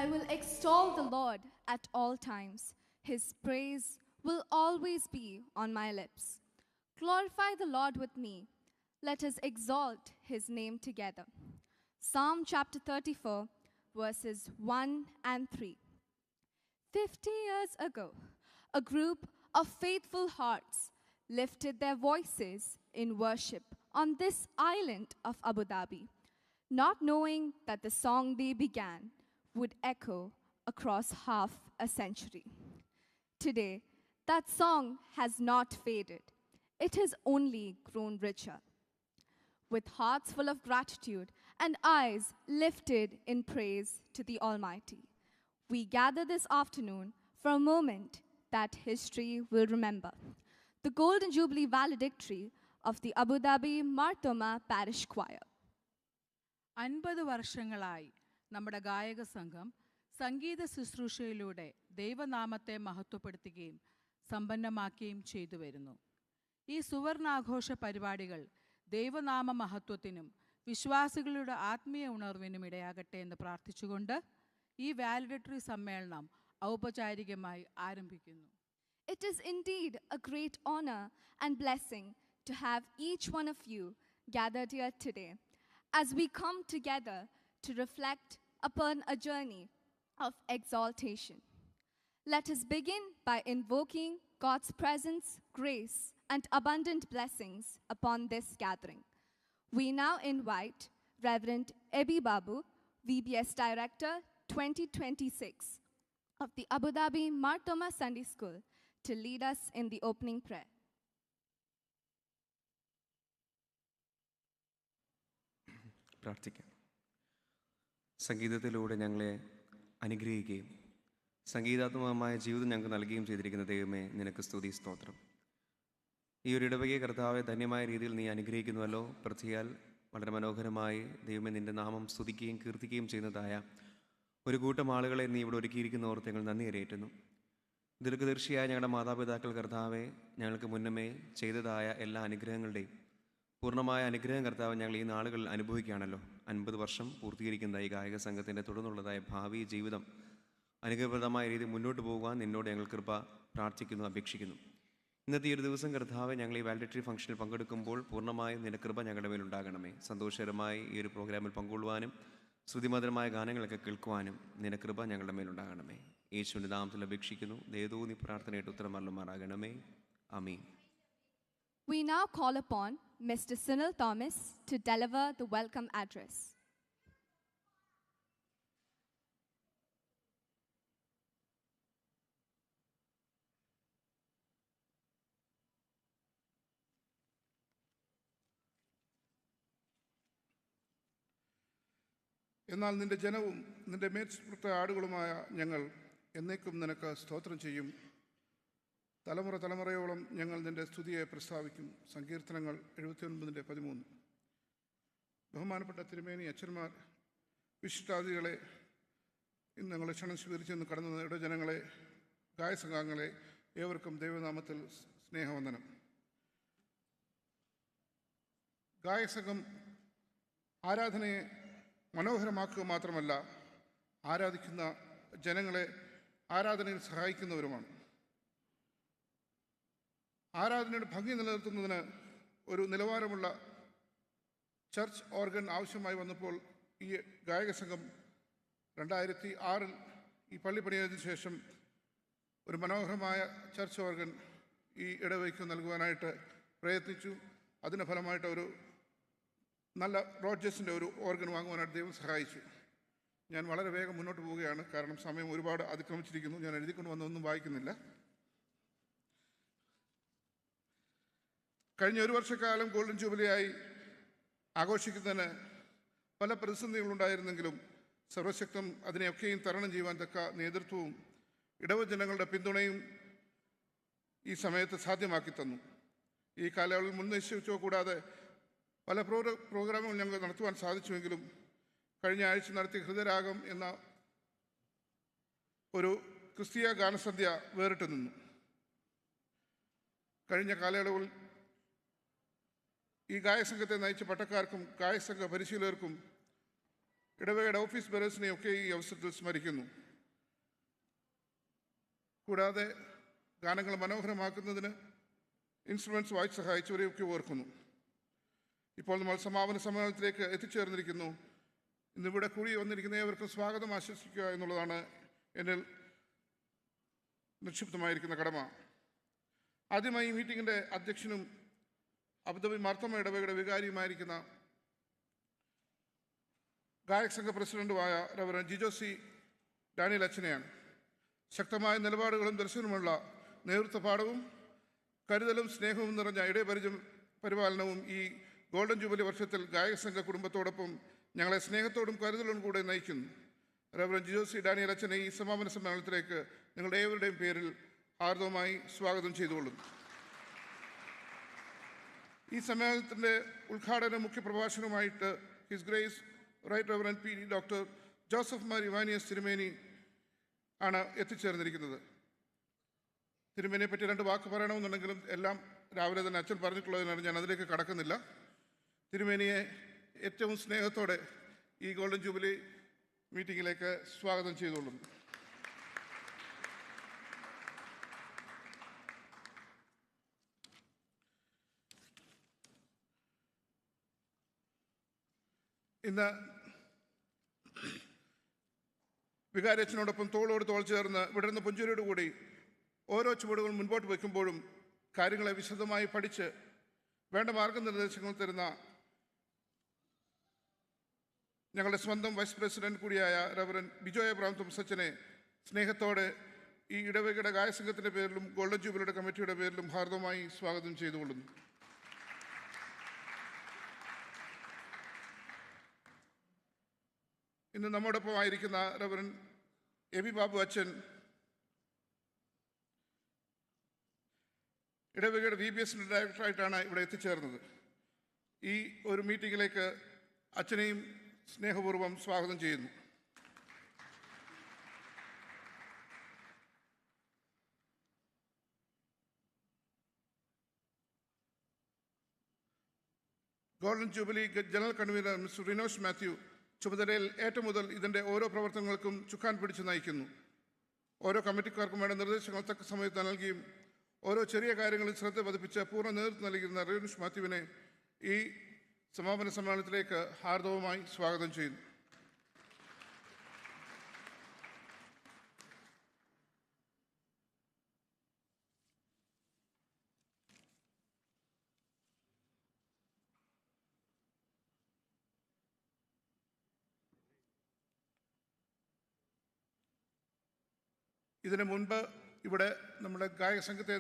I will extol the Lord at all times. His praise will always be on my lips. Glorify the Lord with me. Let us exalt his name together. Psalm chapter 34, verses 1 and 3. 50 years ago, a group of faithful hearts lifted their voices in worship on this island of Abu Dhabi, not knowing that the song they began would echo across half a century. Today, that song has not faded. It has only grown richer. With hearts full of gratitude and eyes lifted in praise to the Almighty, we gather this afternoon for a moment that history will remember. The Golden Jubilee valedictory of the Abu Dhabi Mar Thoma Parish Choir. 50 വർഷങ്ങളായി നമ്മുടെ ഗായക സംഘം സംഗീത ശുശ്രൂഷയിലൂടെ ദൈവനാമത്തെ മഹത്വപ്പെടുത്തുകയും സമ്പന്നമാക്കുകയും ചെയ്തു വരുന്നു. ഈ സുവർണാഘോഷ പരിപാടികൾ ദൈവനാമ മഹത്വത്തിനും വിശ്വാസികളുടെ ആത്മീയ ഉണർവിനും ഇടയാകട്ടെ എന്ന് പ്രാർത്ഥിച്ചുകൊണ്ട് ഈ വാലിഡേറ്ററി സമ്മേളനം ഔപചാരികമായി ആരംഭിക്കുന്നു. It is indeed a great honor and blessing to have each one of you gathered here today as we come together to reflect upon a journey of exaltation. Let us begin by invoking God's presence, grace, and abundant blessings upon this gathering. We now invite Reverend Ebi Babu, VBS Director 2026 of the Abu Dhabi Mar Thoma Sunday School, to lead us in the opening prayer. പ്രാർത്ഥിക്കാം. സംഗീതത്തിലൂടെ ഞങ്ങളെ അനുഗ്രഹിക്കുകയും സംഗീതാത്മകമായ ജീവിതം ഞങ്ങൾക്ക് നൽകുകയും ചെയ്തിരിക്കുന്ന ദൈവമേ, നിനക്ക് സ്തുതി സ്തോത്രം. ഈ ഒരു ഇടവകയെ കർത്താവെ ധന്യമായ രീതിയിൽ നീ അനുഗ്രഹിക്കുന്നുവല്ലോ. പ്രതിയാൽ വളരെ മനോഹരമായി ദൈവമേ നിൻ്റെ നാമം സ്തുതിക്കുകയും കീർത്തിക്കുകയും ചെയ്യുന്നതായ ഒരു കൂട്ടം ആളുകളെ നീ ഇവിടെ ഒരുക്കിയിരിക്കുന്ന ഓർത്ത് ഞങ്ങൾ നന്ദി കരയേറ്റുന്നു. ദീർഘദർശിയായ ഞങ്ങളുടെ മാതാപിതാക്കൾ കർത്താവെ ഞങ്ങൾക്ക് മുന്നമേ ചെയ്തതായ എല്ലാ അനുഗ്രഹങ്ങളുടെയും പൂർണ്ണമായ അനുഗ്രഹം കർത്താവ് ഞങ്ങൾ ഈ നാളുകളിൽ അനുഭവിക്കുകയാണല്ലോ. 50 വർഷം പൂർത്തീകരിക്കുന്ന ഈ ഗായക സംഘത്തിൻ്റെ തുടർന്നുള്ളതായ ഭാവി ജീവിതം അനുഗ്രഹപ്രദമായ രീതിയിൽ മുന്നോട്ട് പോകുവാൻ നിന്നോട് ഞങ്ങൾ കൃപ പ്രാർത്ഥിക്കുന്നു, അപേക്ഷിക്കുന്നു. ഇന്നത്തെ ഈ ഒരു ദിവസം കർത്താവ് ഞങ്ങൾ ഈ വാലിഡേറ്ററി ഫംഗ്ഷനിൽ പങ്കെടുക്കുമ്പോൾ പൂർണ്ണമായും നിന്റെ കൃപ ഞങ്ങളുടെ മേലുണ്ടാകണമേ. സന്തോഷകരമായി ഈ ഒരു പ്രോഗ്രാമിൽ പങ്കുകൊള്ളുവാനും ശ്രുതിമധുരമായ ഗാനങ്ങളൊക്കെ കേൾക്കുവാനും നിന്റെ കൃപ ഞങ്ങളുടെ മേലുണ്ടാകണമേ. യേശുവിൻ്റെ നാമത്തിൽ അപേക്ഷിക്കുന്നു. ദയതോന്നി പ്രാർത്ഥനയായിട്ട് ഉത്തരം അരുളുമാറാകണമേ. ആമീൻ. We now call upon Mr. Sunil Thomas to deliver the welcome address. എന്നാൽ നിന്റെ ജനവും നിന്റെ മേൽപ്പെട്ട ആടുകളുമായ ഞങ്ങൾ എന്നേക്കും നിനക്ക് സ്തോത്രം ചെയ്യും. തലമുറ തലമുറയോളം ഞങ്ങൾ നിന്റെ സ്തുതിയെ പ്രസ്താവിക്കും. സങ്കീർത്തനങ്ങൾ 79:13. ബഹുമാനപ്പെട്ട തിരുമേനി, അച്ഛന്മാർ, വിശിഷ്ടാതിഥികളെ, ഇന്ന് ഞങ്ങളെ ക്ഷണം സ്വീകരിച്ചെന്ന് കടന്ന ഇടജനങ്ങളെ, ഗായസംഘാംഗങ്ങളെ, ഏവർക്കും ദൈവനാമത്തിൽ സ്നേഹവന്ദനം. ഗായകസംഘം ആരാധനയെ മനോഹരമാക്കുക മാത്രമല്ല, ആരാധിക്കുന്ന ജനങ്ങളെ ആരാധനയിൽ സഹായിക്കുന്നവരുമാണ്. ആരാധനയുടെ ഭംഗി നിലനിർത്തുന്നതിന് ഒരു നിലവാരമുള്ള ചർച്ച് ഓർഗൻ ആവശ്യമായി വന്നപ്പോൾ ഈ ഗായക സംഘം 2006 ഈ പള്ളി പണിയതിനു ശേഷം ഒരു മനോഹരമായ ചർച്ച് ഓർഗൻ ഈ ഇടവയ്ക്ക് നൽകുവാനായിട്ട് പ്രയത്നിച്ചു. അതിൻ്റെ ഫലമായിട്ട് ഒരു നല്ല റോഡ്ജസിൻ്റെ ഒരു ഓർഗൻ വാങ്ങുവാനായിട്ട് ദൈവം സഹായിച്ചു. ഞാൻ വളരെ വേഗം മുന്നോട്ട് പോവുകയാണ്, കാരണം സമയം ഒരുപാട് അതിക്രമിച്ചിരിക്കുന്നു. ഞാൻ എഴുതിക്കൊണ്ട് വന്നതൊന്നും വായിക്കുന്നില്ല. കഴിഞ്ഞ ഒരു വർഷക്കാലം ഗോൾഡൻ ജൂബിലിയായി ആഘോഷിക്കുന്നതിന് പല പ്രതിസന്ധികളുണ്ടായിരുന്നെങ്കിലും സർവശക്തം അതിനെയൊക്കെയും തരണം ചെയ്യുവാൻ തക്ക നേതൃത്വവും ഇടവജനങ്ങളുടെ പിന്തുണയും ഈ സമയത്ത് സാധ്യമാക്കി തന്നു. ഈ കാലയളവിൽ മുൻനിശ്ചയിച്ചോ കൂടാതെ പല പ്രോഗ്രാമുകൾ ഞങ്ങൾ നടത്തുവാൻ സാധിച്ചുവെങ്കിലും കഴിഞ്ഞ ആഴ്ച നടത്തിയ ഹൃദയരാഗം എന്ന ഒരു ക്രിസ്തീയ ഗാനസന്ധ്യ വേറിട്ട് നിന്നു. കഴിഞ്ഞ കാലയളവിൽ ഈ ഗായകസംഘത്തെ നയിച്ച പട്ടക്കാർക്കും ഗായകസംഘ പരിശീലകർക്കും ഇടവകയുടെ ഓഫീസ് ബെറേഴ്സിനെയൊക്കെ ഈ അവസരത്തിൽ സ്മരിക്കുന്നു. കൂടാതെ ഗാനങ്ങൾ മനോഹരമാക്കുന്നതിന് ഇൻസ്ട്രുമെൻറ്റ്സ് വായിച്ച് സഹായിച്ചവരെയൊക്കെ ഓർക്കുന്നു. ഇപ്പോൾ നമ്മൾ സമാപന സമ്മേളനത്തിലേക്ക് എത്തിച്ചേർന്നിരിക്കുന്നു. ഇന്നിവിടെ കൂടി വന്നിരിക്കുന്ന ഏവർക്കും സ്വാഗതം ആശംസിക്കുക എന്നുള്ളതാണ് എന്നിൽ നിക്ഷിപ്തമായിരിക്കുന്ന കടമ. ആദ്യമായി ഈ മീറ്റിങ്ങിൻ്റെ അധ്യക്ഷനും അബുദാബി മാർത്തോമ ഇടവകയുടെ വികാരിയുമായിരിക്കുന്ന ഗായക സംഘ പ്രസിഡന്റുമായ റവറൻ ജിജോ സി ഡാനിയൽ അച്ഛനെയാണ്. ശക്തമായ നിലപാടുകളും ദർശനവുമുള്ള നേതൃത്വ പാഠവും കരുതലും സ്നേഹവും നിറഞ്ഞ പരിപാലനവും ഈ ഗോൾഡൻ ജൂബിലി വർഷത്തിൽ ഗായക സംഘ കുടുംബത്തോടൊപ്പം ഞങ്ങളെ സ്നേഹത്തോടും കരുതലോടും കൂടെ നയിക്കുന്നു. റവറൻ ജിജോ സി ഡാനിയൽ അച്ഛനെ ഈ സമാപന സമ്മേളനത്തിലേക്ക് നിങ്ങളുടെ ഏവരുടെയും പേരിൽ ഹാർദവമായി സ്വാഗതം ചെയ്തുകൊള്ളുന്നു. ഈ സമ്മേളനത്തിൻ്റെ ഉദ്ഘാടന മുഖ്യപ്രഭാഷണവുമായിട്ട് his grace right reverend P doctor Joseph Mar Ivanios തിരുമേനി ആണ് എത്തിച്ചേർന്നിരിക്കുന്നത്. തിരുമേനിയെ പറ്റി 2 വാക്ക് പറയണമെന്നുണ്ടെങ്കിലും എല്ലാം രാവിലെ തന്നെ അച്ഛൻ പറഞ്ഞിട്ടുള്ളതിനാണ് ഞാൻ അതിലേക്ക് കടക്കുന്നില്ല. തിരുമേനിയെ ഏറ്റവും സ്നേഹത്തോടെ ഈ ഗോൾഡൻ ജൂബിലി മീറ്റിങ്ങിലേക്ക് സ്വാഗതം ചെയ്തുകൊള്ളുന്നു. ഇന്ന് വികാരിയച്ഛനോടൊപ്പം തോളോട് തോൾ ചേർന്ന് വിടർന്ന പുഞ്ചിരിയോടുകൂടി ഓരോ ചുവടുകൾ മുൻപോട്ട് വയ്ക്കുമ്പോഴും കാര്യങ്ങളെ വിശദമായി പഠിച്ച് വേണ്ട മാർഗനിർദ്ദേശങ്ങൾ തരുന്ന ഞങ്ങളുടെ സ്വന്തം വൈസ് പ്രസിഡന്റ് കൂടിയായ റവറൻ ബിജോ എബ്രഹാം തോമസ് അച്ഛനെ സ്നേഹത്തോടെ ഈ ഇടവകയുടെ ഗായകസംഘത്തിൻ്റെ പേരിലും ഗോൾഡൻ ജൂബിലിയുടെ കമ്മിറ്റിയുടെ പേരിലും ഹാർദവമായി സ്വാഗതം ചെയ്തുകൊള്ളുന്നു. ഇന്ന് നമ്മോടൊപ്പം ആയിരിക്കുന്ന റവറൻ എബി ബാബു അച്ഛൻ ഇടവകയുടെ VBS ഡയറക്ടറായിട്ടാണ് ഇവിടെ എത്തിച്ചേർന്നത്. ഈ ഒരു മീറ്റിങ്ങിലേക്ക് അച്ഛനെയും സ്നേഹപൂർവ്വം സ്വാഗതം ചെയ്യുന്നു. Golden jubilee general convener mister Rinosh Mathew ചുമതലയിൽ ഏറ്റവും മുതൽ ഇതിൻ്റെ ഓരോ പ്രവർത്തനങ്ങൾക്കും ചുക്കാൻ പിടിച്ച് നയിക്കുന്നു. ഓരോ കമ്മിറ്റിക്കാർക്കും വേണ്ട നിർദ്ദേശങ്ങൾ തക്ക സമയത്ത് നൽകിയും ഓരോ ചെറിയ കാര്യങ്ങളിൽ ശ്രദ്ധ പതിപ്പിച്ച് പൂർണ്ണ നേതൃത്വം നൽകുന്ന റിനോഷ് മാത്യുവിനെ ഈ സമാപന സമ്മേളനത്തിലേക്ക് ഹാർദവമായി സ്വാഗതം ചെയ്യുന്നു. ഇതിനു മുൻപ് ഇവിടെ നമ്മുടെ ഗായക സംഘത്തെ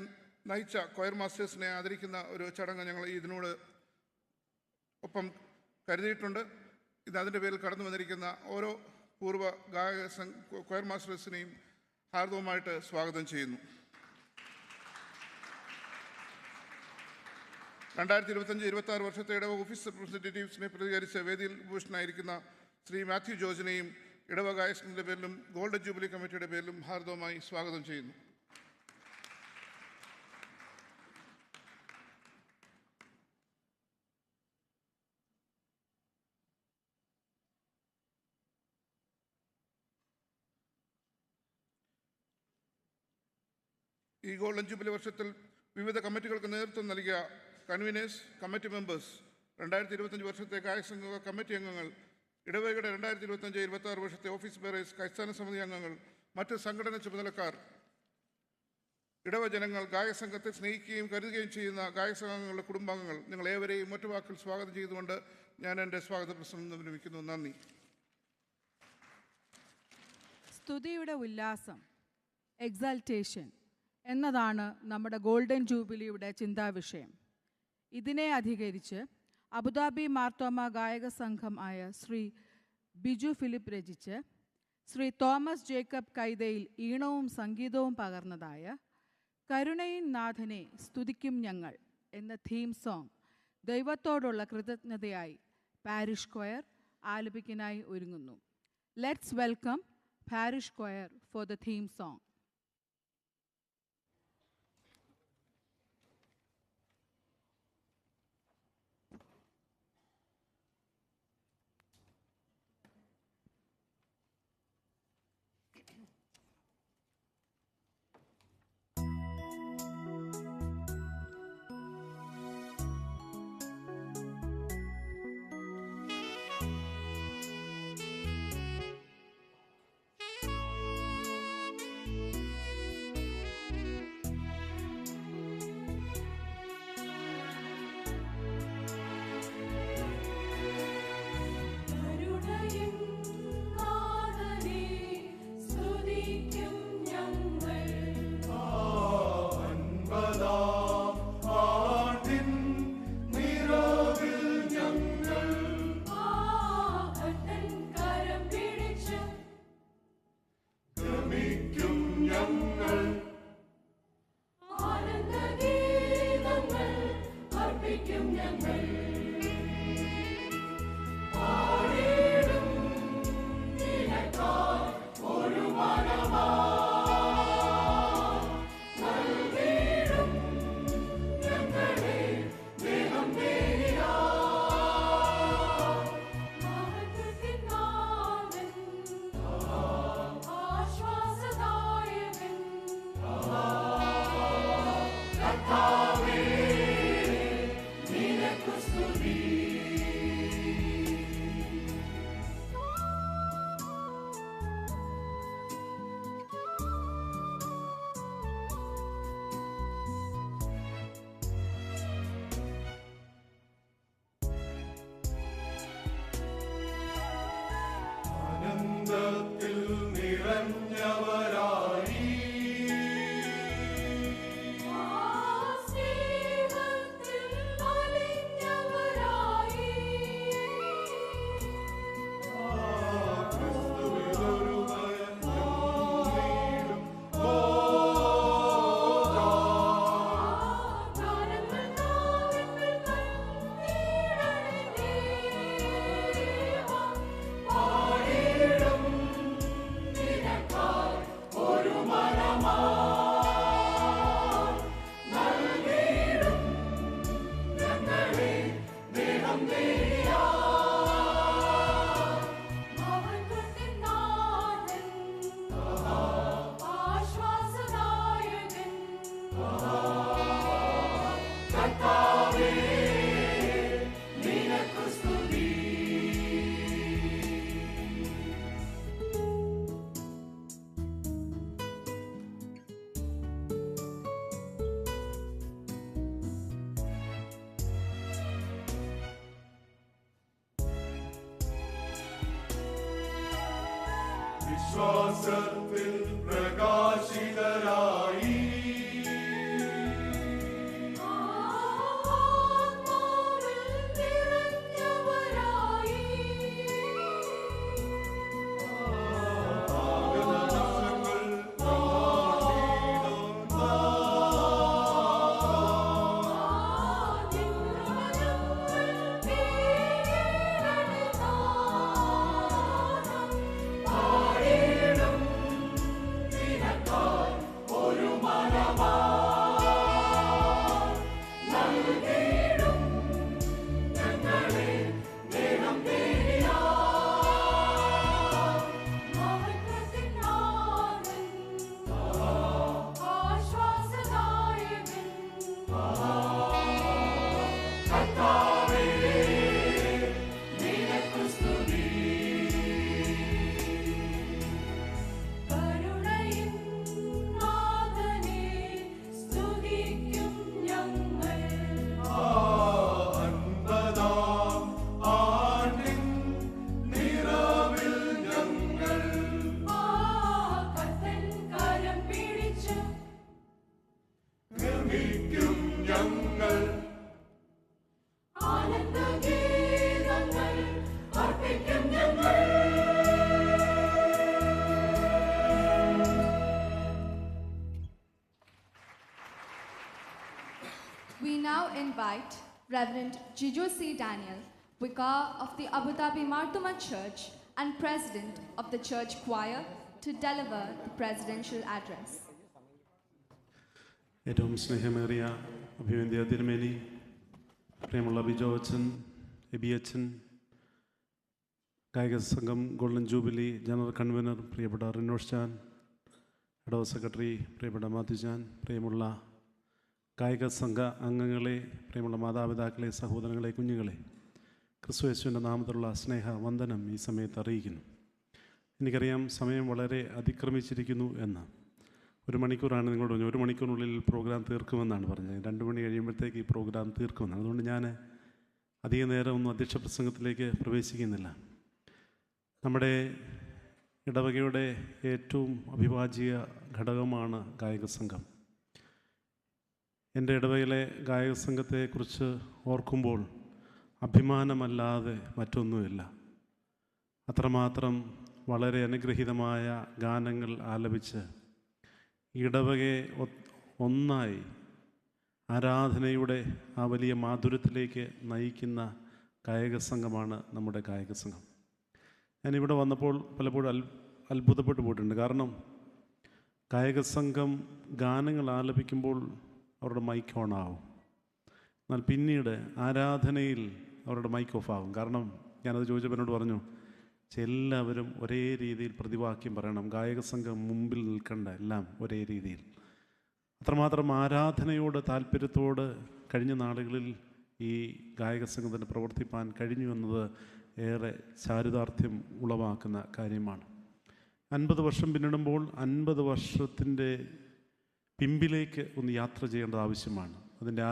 നയിച്ച കൊയർ മാസ്റ്റേഴ്സിനെ ആദരിക്കുന്ന ഒരു ചടങ്ങ് ഞങ്ങൾ ഇതിനോട് ഒപ്പം കരുതിയിട്ടുണ്ട്. ഇത് അതിൻ്റെ പേരിൽ കടന്നു വന്നിരിക്കുന്ന ഓരോ പൂർവ്വ ഗായക കൊയർ മാസ്റ്റേഴ്സിനെയും ഹാർദവമായിട്ട് സ്വാഗതം ചെയ്യുന്നു. 2025-26 വർഷത്തെ ഇടവ ഓഫീസ് റെപ്രസെൻറ്റേറ്റീവ്സിനെ പ്രതികരിച്ച് വേദിയിൽ ഉപവിഷ്ടനായിരിക്കുന്ന ശ്രീ മാത്യു ജോർജിനെയും ഇടവ ഗായകൻ്റെ പേരിലും ഗോൾഡൻ ജൂബിലി കമ്മിറ്റിയുടെ പേരിലും ഹാർദവമായി സ്വാഗതം ചെയ്യുന്നു. ഈ ഗോൾഡൻ ജൂബിലി വർഷത്തിൽ വിവിധ കമ്മിറ്റികൾക്ക് നേതൃത്വം നൽകിയ കൺവീനേഴ്സ്, കമ്മിറ്റി മെമ്പേഴ്സ്, 2025 വർഷത്തെ ഗായക സംഘ കമ്മിറ്റി അംഗങ്ങൾ, ഇടവകയുടെ 2025-26 വർഷത്തെ ഓഫീസ് ബെയറേഴ്സ്, കൈസ്ഥാന സമിതി അംഗങ്ങൾ, മറ്റ് സംഘടന ചുമതലക്കാർ, ഇടവജനങ്ങൾ, ഗായക സംഘത്തെ സ്നേഹിക്കുകയും കരുതുകയും ചെയ്യുന്ന ഗായക സംഘങ്ങളുടെ കുടുംബാംഗങ്ങൾ, നിങ്ങളേവരെയും ഒറ്റ വാക്കിൽ സ്വാഗതം ചെയ്തുകൊണ്ട് ഞാൻ എൻ്റെ സ്വാഗത പ്രസംഗം വിരമിക്കുന്നു. നന്ദി. സ്തുതിയുടെ ഉല്ലാസം, എക്സൾട്ടേഷൻ എന്നതാണ് നമ്മുടെ ഗോൾഡൻ ജൂബിലിയുടെ ചിന്താവിഷയം. ഇതിനെ അധികരിച്ച് അബുദാബി മാർത്തോമ ഗായക സംഘം ആയ ശ്രീ ബിജു ഫിലിപ്പ് രചിച്ച് ശ്രീ തോമസ് ജേക്കബ് കൈതയിൽ ഈണവും സംഗീതവും പകർന്നതായ കരുണയിൻ നാഥനെ സ്തുതിക്കും ഞങ്ങൾ എന്ന തീം സോങ് ദൈവത്തോടുള്ള കൃതജ്ഞതയായി പാരിഷ് കൊയർ ആലപിക്കാനായി ഒരുങ്ങുന്നു. Let's welcome parish choir for the theme song. വിശ്വാസത്തിൽ പ്രകാശിതരായി We now invite Reverend Jijo C. Daniel, Vicar of the Abu Dhabi Martuma Church and President of the Church Choir, to deliver the presidential address. ഏറ്റവും സ്നേഹമേറിയ അഭിവന്ദ്യ തിരുമേനി, പ്രിയമുള്ള ബിജോ അച്ഛൻ, AB അച്ഛൻ, ഗായക സംഘം golden jubilee general convener പ്രിയപ്പെട്ട റിനോഷ് ചാൻ, ഇടവ സെക്രട്ടറി പ്രിയപ്പെട്ട മാത്യു ചാൻ, പ്രിയമുള്ള ഗായക സംഘ അംഗങ്ങളെ, പ്രിയമുള്ള മാതാപിതാക്കളെ, സഹോദരങ്ങളെ, കുഞ്ഞുങ്ങളെ, ക്രിസ്തുയേശുവിൻ്റെ നാമത്തിലുള്ള സ്നേഹ വന്ദനം ഈ സമയത്ത് അറിയിക്കുന്നു. എനിക്കറിയാം സമയം വളരെ അതിക്രമിച്ചിരിക്കുന്നു എന്ന്. 1 മണിക്കൂറാണ് നിങ്ങളോട് പറഞ്ഞു. 1 മണിക്കൂറിനുള്ളിൽ പ്രോഗ്രാം തീർക്കുമെന്നാണ് പറഞ്ഞത്. 2 മണി കഴിയുമ്പോഴത്തേക്ക് ഈ പ്രോഗ്രാം തീർക്കുമെന്നാണ്. അതുകൊണ്ട് ഞാൻ അധിക നേരം ഒന്നും അധ്യക്ഷ പ്രസംഗത്തിലേക്ക് പ്രവേശിക്കുന്നില്ല. നമ്മുടെ ഇടവകയുടെ ഏറ്റവും അവിഭാജ്യ ഘടകമാണ് ഗായക സംഘം. എൻ്റെ ഇടവകയിലെ ഗായക സംഘത്തെക്കുറിച്ച് ഓർക്കുമ്പോൾ അഭിമാനമല്ലാതെ മറ്റൊന്നുമില്ല. അത്രമാത്രം വളരെ അനുഗ്രഹീതമായ ഗാനങ്ങൾ ആലപിച്ച് ഇടവകയെ ഒന്നായി ആരാധനയുടെ ആ വലിയ മാധുര്യത്തിലേക്ക് നയിക്കുന്ന ഗായക സംഘമാണ് നമ്മുടെ ഗായക സംഘം. ഞാനിവിടെ വന്നപ്പോൾ പലപ്പോഴും അത്ഭുതപ്പെട്ടു പോയിട്ടുണ്ട്. കാരണം ഗായക സംഘം ഗാനങ്ങൾ ആലപിക്കുമ്പോൾ അവരുടെ മൈക്ക് ഓൺ ആവും. എന്നാൽ പിന്നീട് ആരാധനയിൽ അവരുടെ മൈക്ക് ഓഫ് ആകും. കാരണം ഞാനത് ചോദിച്ചപ്പോൾ എന്നോട് പറഞ്ഞു, എല്ലാവരും ഒരേ രീതിയിൽ പ്രതിവാക്യം പറയണം, ഗായക സംഘം മുമ്പിൽ നിൽക്കേണ്ട, എല്ലാം ഒരേ രീതിയിൽ. അത്രമാത്രം ആരാധനയോട് താല്പര്യത്തോട് കഴിഞ്ഞ നാളുകളിൽ ഈ ഗായക സംഘത്തിന് പ്രവർത്തിപ്പാൻ കഴിഞ്ഞു എന്നത് ഏറെ ചാരിതാർത്ഥ്യം ഉളവാക്കുന്ന കാര്യമാണ്. 50 വർഷം പിന്നിടുമ്പോൾ 50 വർഷത്തിൻ്റെ പിമ്പിലേക്ക് ഒന്ന് യാത്ര ചെയ്യേണ്ടത് ആവശ്യമാണ്. അതിൻ്റെ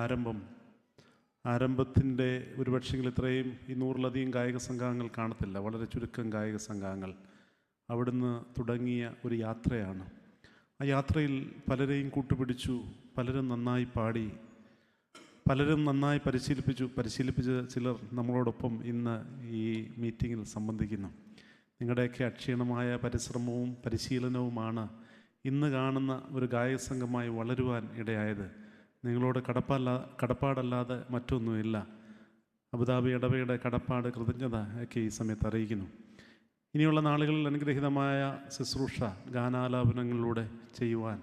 ആരംഭത്തിൻ്റെ ഒരു പക്ഷെങ്കിൽ ഇത്രയും 200-ലധികം ഗായക സംഘങ്ങൾ കാണത്തില്ല, വളരെ ചുരുക്കം ഗായക സംഘങ്ങൾ. അവിടുന്ന് തുടങ്ങിയ ഒരു യാത്രയാണ്. ആ യാത്രയിൽ പലരെയും കൂട്ടുപിടിച്ചു, പലരും നന്നായി പാടി, പലരും നന്നായി പരിശീലിപ്പിച്ച ചിലർ നമ്മളോടൊപ്പം ഇന്ന് ഈ മീറ്റിങ്ങിൽ സംബന്ധിക്കുന്നു. നിങ്ങളുടെയൊക്കെ അക്ഷീണമായ പരിശ്രമവും പരിശീലനവുമാണ് ഇന്ന് കാണുന്ന ഒരു ഗായക സംഘമായി വളരുവാൻ ഇടയായത്. നിങ്ങളോട് കടപ്പാടല്ലാതെ മറ്റൊന്നുമില്ല. അബുദാബി ഇടവകയുടെ കടപ്പാട്, കൃതജ്ഞത ഒക്കെ ഈ സമയത്ത് അറിയിക്കുന്നു. ഇനിയുള്ള നാളുകളിൽ അനുഗ്രഹീതമായ ശുശ്രൂഷ ഗാനാലാപനങ്ങളിലൂടെ ചെയ്യുവാൻ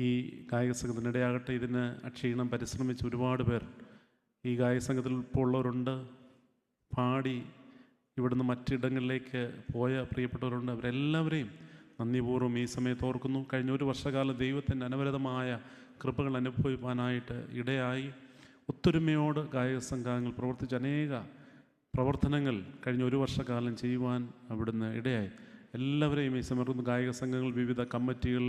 ഈ ഗായക സംഘത്തിനിടയാകട്ടെ. ഇതിന് അക്ഷീണം പരിശ്രമിച്ച് ഒരുപാട് പേർ ഈ ഗായക സംഘത്തിൽ ഇപ്പോൾ ഉള്ളവരുണ്ട്. പാടി ഇവിടുന്ന് മറ്റിടങ്ങളിലേക്ക് പോയ പ്രിയപ്പെട്ടവരുണ്ട്. അവരെല്ലാവരെയും നന്ദിപൂർവ്വം ഈ സമയത്ത് ഓർക്കുന്നു. കഴിഞ്ഞ 1 വർഷക്കാലം ദൈവത്തിൻ്റെ അനവരതമായ കൃപകൾ അനുഭവിക്കാനായിട്ട് ഇടയായി. ഒത്തൊരുമയോട് ഗായക സംഘങ്ങൾ പ്രവർത്തിച്ച അനേക പ്രവർത്തനങ്ങൾ കഴിഞ്ഞ 1 വർഷക്കാലം ചെയ്യുവാൻ അവിടുന്ന് ഇടയായി. എല്ലാവരെയും ഈ സമയത്ത് ഗായക സംഘങ്ങൾ, വിവിധ കമ്മിറ്റികൾ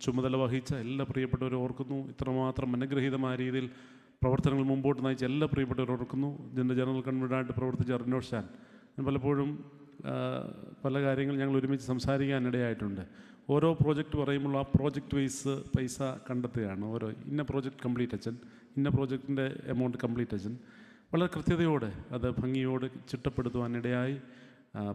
ചുമതല വഹിച്ച എല്ലാ പ്രിയപ്പെട്ടവരും ഓർക്കുന്നു. ഇത്രമാത്രം അനുഗ്രഹീതമായ രീതിയിൽ പ്രവർത്തനങ്ങൾ മുമ്പോട്ട് നയിച്ച എല്ലാ പ്രിയപ്പെട്ടവരും ഓർക്കുന്നു. ഇതിൻ്റെ ജനറൽ കൺവീനറായിട്ട് പ്രവർത്തിച്ച റിനോഷ് ചാൻ, ഞാൻ പലപ്പോഴും പല കാര്യങ്ങൾ ഞങ്ങൾ ഒരുമിച്ച് സംസാരിക്കാനിടയായിട്ടുണ്ട്. ഓരോ പ്രോജക്റ്റ് പറയുമ്പോൾ ആ പ്രോജക്റ്റ് വൈസ് പൈസ കണ്ടെത്തുകയാണ്. ഓരോ ഇന്ന പ്രോജക്റ്റ് കംപ്ലീറ്റ് അച്ഛൻ, ഇന്ന പ്രോജക്റ്റിൻ്റെ എമൗണ്ട് കംപ്ലീറ്റ് അച്ഛൻ, വളരെ കൃത്യതയോടെ അത് ഭംഗിയോട് ചിട്ടപ്പെടുത്തുവാനിടയായി.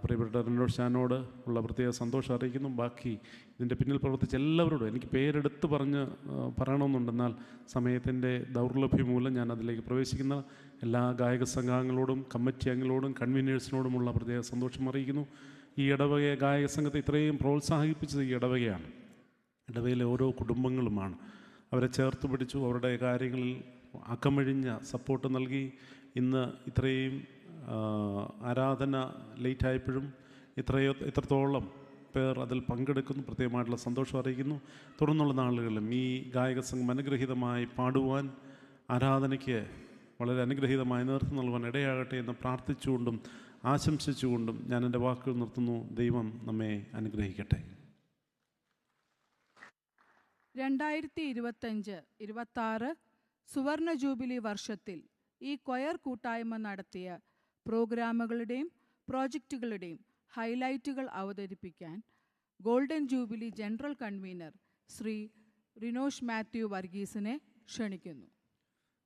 പ്രിയപ്പെട്ട റിനോഷ് ചാനോട് ഉള്ള പ്രത്യേക സന്തോഷം അറിയിക്കുന്നു. ബാക്കി ഇതിൻ്റെ പിന്നിൽ പ്രവർത്തിച്ച എല്ലാവരോടും എനിക്ക് പേരെടുത്ത് പറയണമെന്നുണ്ടെന്നാൽ സമയത്തിൻ്റെ ദൗർലഭ്യം മൂലം ഞാൻ അതിലേക്ക് പ്രവേശിക്കുന്ന എല്ലാ ഗായക സംഘാംഗങ്ങളോടും കമ്മിറ്റി അംഗങ്ങളോടും കൺവീനേഴ്സിനോടുമുള്ള പ്രത്യേക സന്തോഷം അറിയിക്കുന്നു. ഈ ഇടവകയെ ഗായക സംഘത്തെ ഇത്രയും പ്രോത്സാഹിപ്പിച്ചത് ഈ ഇടവകയാണ്. ഇടവകയിലെ ഓരോ കുടുംബങ്ങളുമാണ്. അവരെ ചേർത്ത് പിടിച്ചു, അവരുടെ കാര്യങ്ങളിൽ അക്കമഴിഞ്ഞ സപ്പോർട്ട് നൽകി. ഇന്ന് ഇത്രയും ആരാധന ലേറ്റായപ്പോഴും ഇത്രത്തോളം പേർ അതിൽ പങ്കെടുക്കുന്നു, പ്രത്യേകമായിട്ടുള്ള സന്തോഷം അറിയിക്കുന്നു. തുടർന്നുള്ള നാളുകളിലും ഈ ഗായക സംഘം അനുഗ്രഹീതമായി പാടുവാൻ, ആരാധനയ്ക്ക് വളരെ അനുഗ്രഹീതമായി നേതൃത്വം നൽകുവാൻ ഇടയാകട്ടെ എന്ന് പ്രാർത്ഥിച്ചുകൊണ്ടും ആശംസിച്ചുകൊണ്ടും ഞാൻ എൻ്റെ വാക്കുകൾ നിർത്തുന്നു. ദൈവം നമ്മെ അനുഗ്രഹിക്കട്ടെ. 2025-26 സുവർണ ജൂബിലി വർഷത്തിൽ ഈ കൊയർ കൂട്ടായ്മ നടത്തിയ പ്രോഗ്രാമുകളുടെയും പ്രോജക്റ്റുകളുടെയും ഹൈലൈറ്റുകൾ അവതരിപ്പിക്കാൻ golden jubilee general convener Shri Rinosh Mathew വർഗീസിനെ ക്ഷണിക്കുന്നു.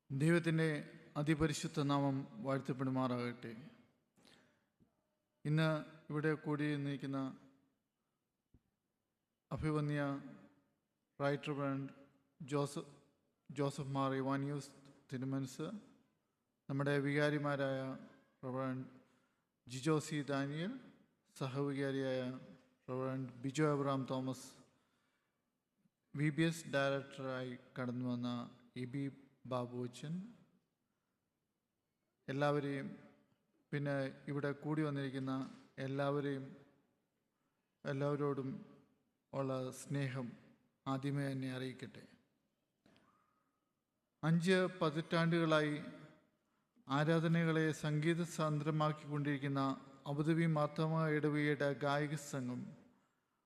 ദൈവത്തിൻ്റെ അതിപരിശുദ്ധ നാമം വാഴ്ത്തപ്പെടുമാറാകട്ടെ. ഇന്ന് ഇവിടെ കൂടി നിൽക്കുന്ന അഭിവന്യ റൈറ്റ് റവറൻഡ് ജോസഫ് മാർ ഇവാനിയൂസ് തിരുമനസ്, നമ്മുടെ വികാരിമാരായ റവറൻഡ് ജിജോ സി ദാനിയൽ, സഹവികാരിയായ റവറൻഡ് ബിജോ അബ്രഹാം തോമസ്, VBS ഡയറക്ടറായി കടന്നു വന്ന EB ബാബുച്ചൻ, എല്ലാവരെയും, പിന്നെ ഇവിടെ കൂടി വന്നിരിക്കുന്ന എല്ലാവരോടും ഉള്ള സ്നേഹം ആദ്യമേ തന്നെ അറിയിക്കട്ടെ. 5 പതിറ്റാണ്ടുകളായി ആരാധനകളെ സംഗീത സാന്ദ്രമാക്കിക്കൊണ്ടിരിക്കുന്ന അബുദാബി മാർത്തോമ ഇടവകയുടെ ഗായക സംഘം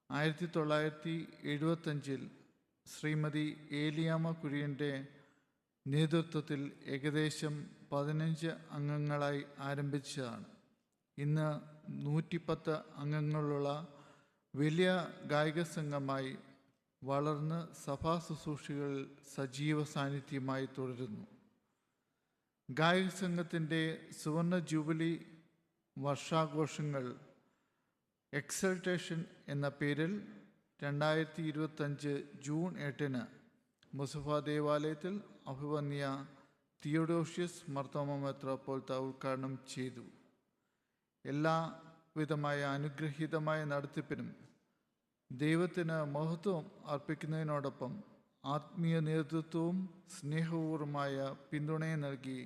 1975 ശ്രീമതി ഏലിയാമ്മ കുര്യൻ്റെ നേതൃത്വത്തിൽ ഏകദേശം 15 അംഗങ്ങളായി ആരംഭിച്ചതാണ്. ഇന്ന് 110 അംഗങ്ങളുള്ള വലിയ ഗായക സംഘമായി വളർന്ന് സഭാ ശുശ്രൂഷകളിൽ സജീവ സാന്നിധ്യമായി തുടരുന്നു. ഗായക സംഘത്തിൻ്റെ സുവർണ ജൂബിലി വർഷാഘോഷങ്ങൾ എക്സൾട്ടേഷൻ എന്ന പേരിൽ 2025 ജൂൺ 8 മുസഫ ദേവാലയത്തിൽ അഭിവന്യ തിയോഡോഷ്യസ് മാർത്തോമ മെത്രാപ്പോലീത്ത ഉദ്ഘാടനം ചെയ്തു. എല്ലാവിധമായ അനുഗ്രഹീതമായ നടത്തിപ്പിനും ദൈവത്തിന് മഹത്വം അർപ്പിക്കുന്നതിനോടൊപ്പം ആത്മീയ നേതൃത്വവും സ്നേഹപൂർവമായ പിന്തുണയും നൽകി